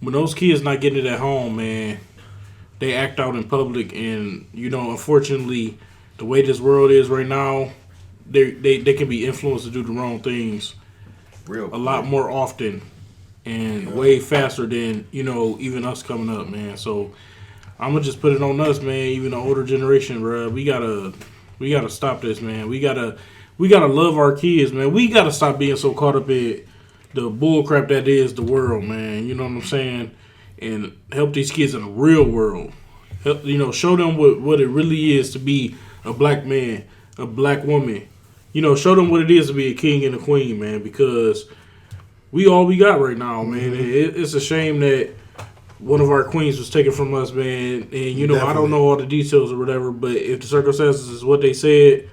when those kids not getting it at home, man, they act out in public. And, unfortunately, the way this world is right now, they can be influenced to do the wrong things a lot more often and way faster than, even us coming up, man. So I'm going to just put it on us, man, even the older generation, bro. We gotta stop this, man. We gotta love our kids, man. We gotta stop being so caught up in the bull crap that is the world, man. You know what I'm saying? And help these kids in the real world. Help, show them what it really is to be a black man, a black woman. Show them what it is to be a king and a queen, man, because we all we got right now, man. It's a shame that one of our queens was taken from us, man. And, I don't know all the details or whatever, but if the circumstances is what they said,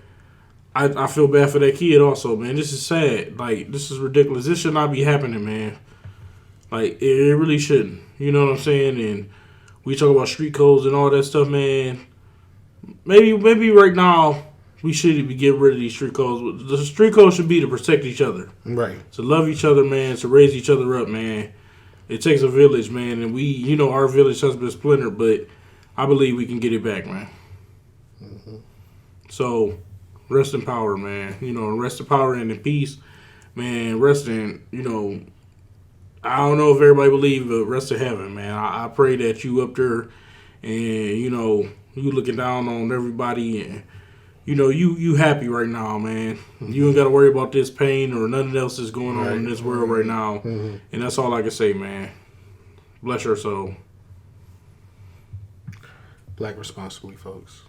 I feel bad for that kid also, man. This is sad. Like, this is ridiculous. This should not be happening, man. Like, it really shouldn't. You know what I'm saying? And we talk about street codes and all that stuff, man. Maybe right now we should be getting rid of these street codes. The street codes should be to protect each other. Right. To love each other, man. To raise each other up, man. It takes a village, man. And we, our village has been splintered, but I believe we can get it back, man. Mm-hmm. So, rest in power, man. Rest in power and in peace, man. Rest in, I don't know if everybody believes, but rest in heaven, man. I pray that you up there and, you looking down on everybody and, you happy right now, man. You ain't got to worry about this pain or nothing else is going on in this world right now. Mm-hmm. And that's all I can say, man. Bless your soul. Black responsibly, folks.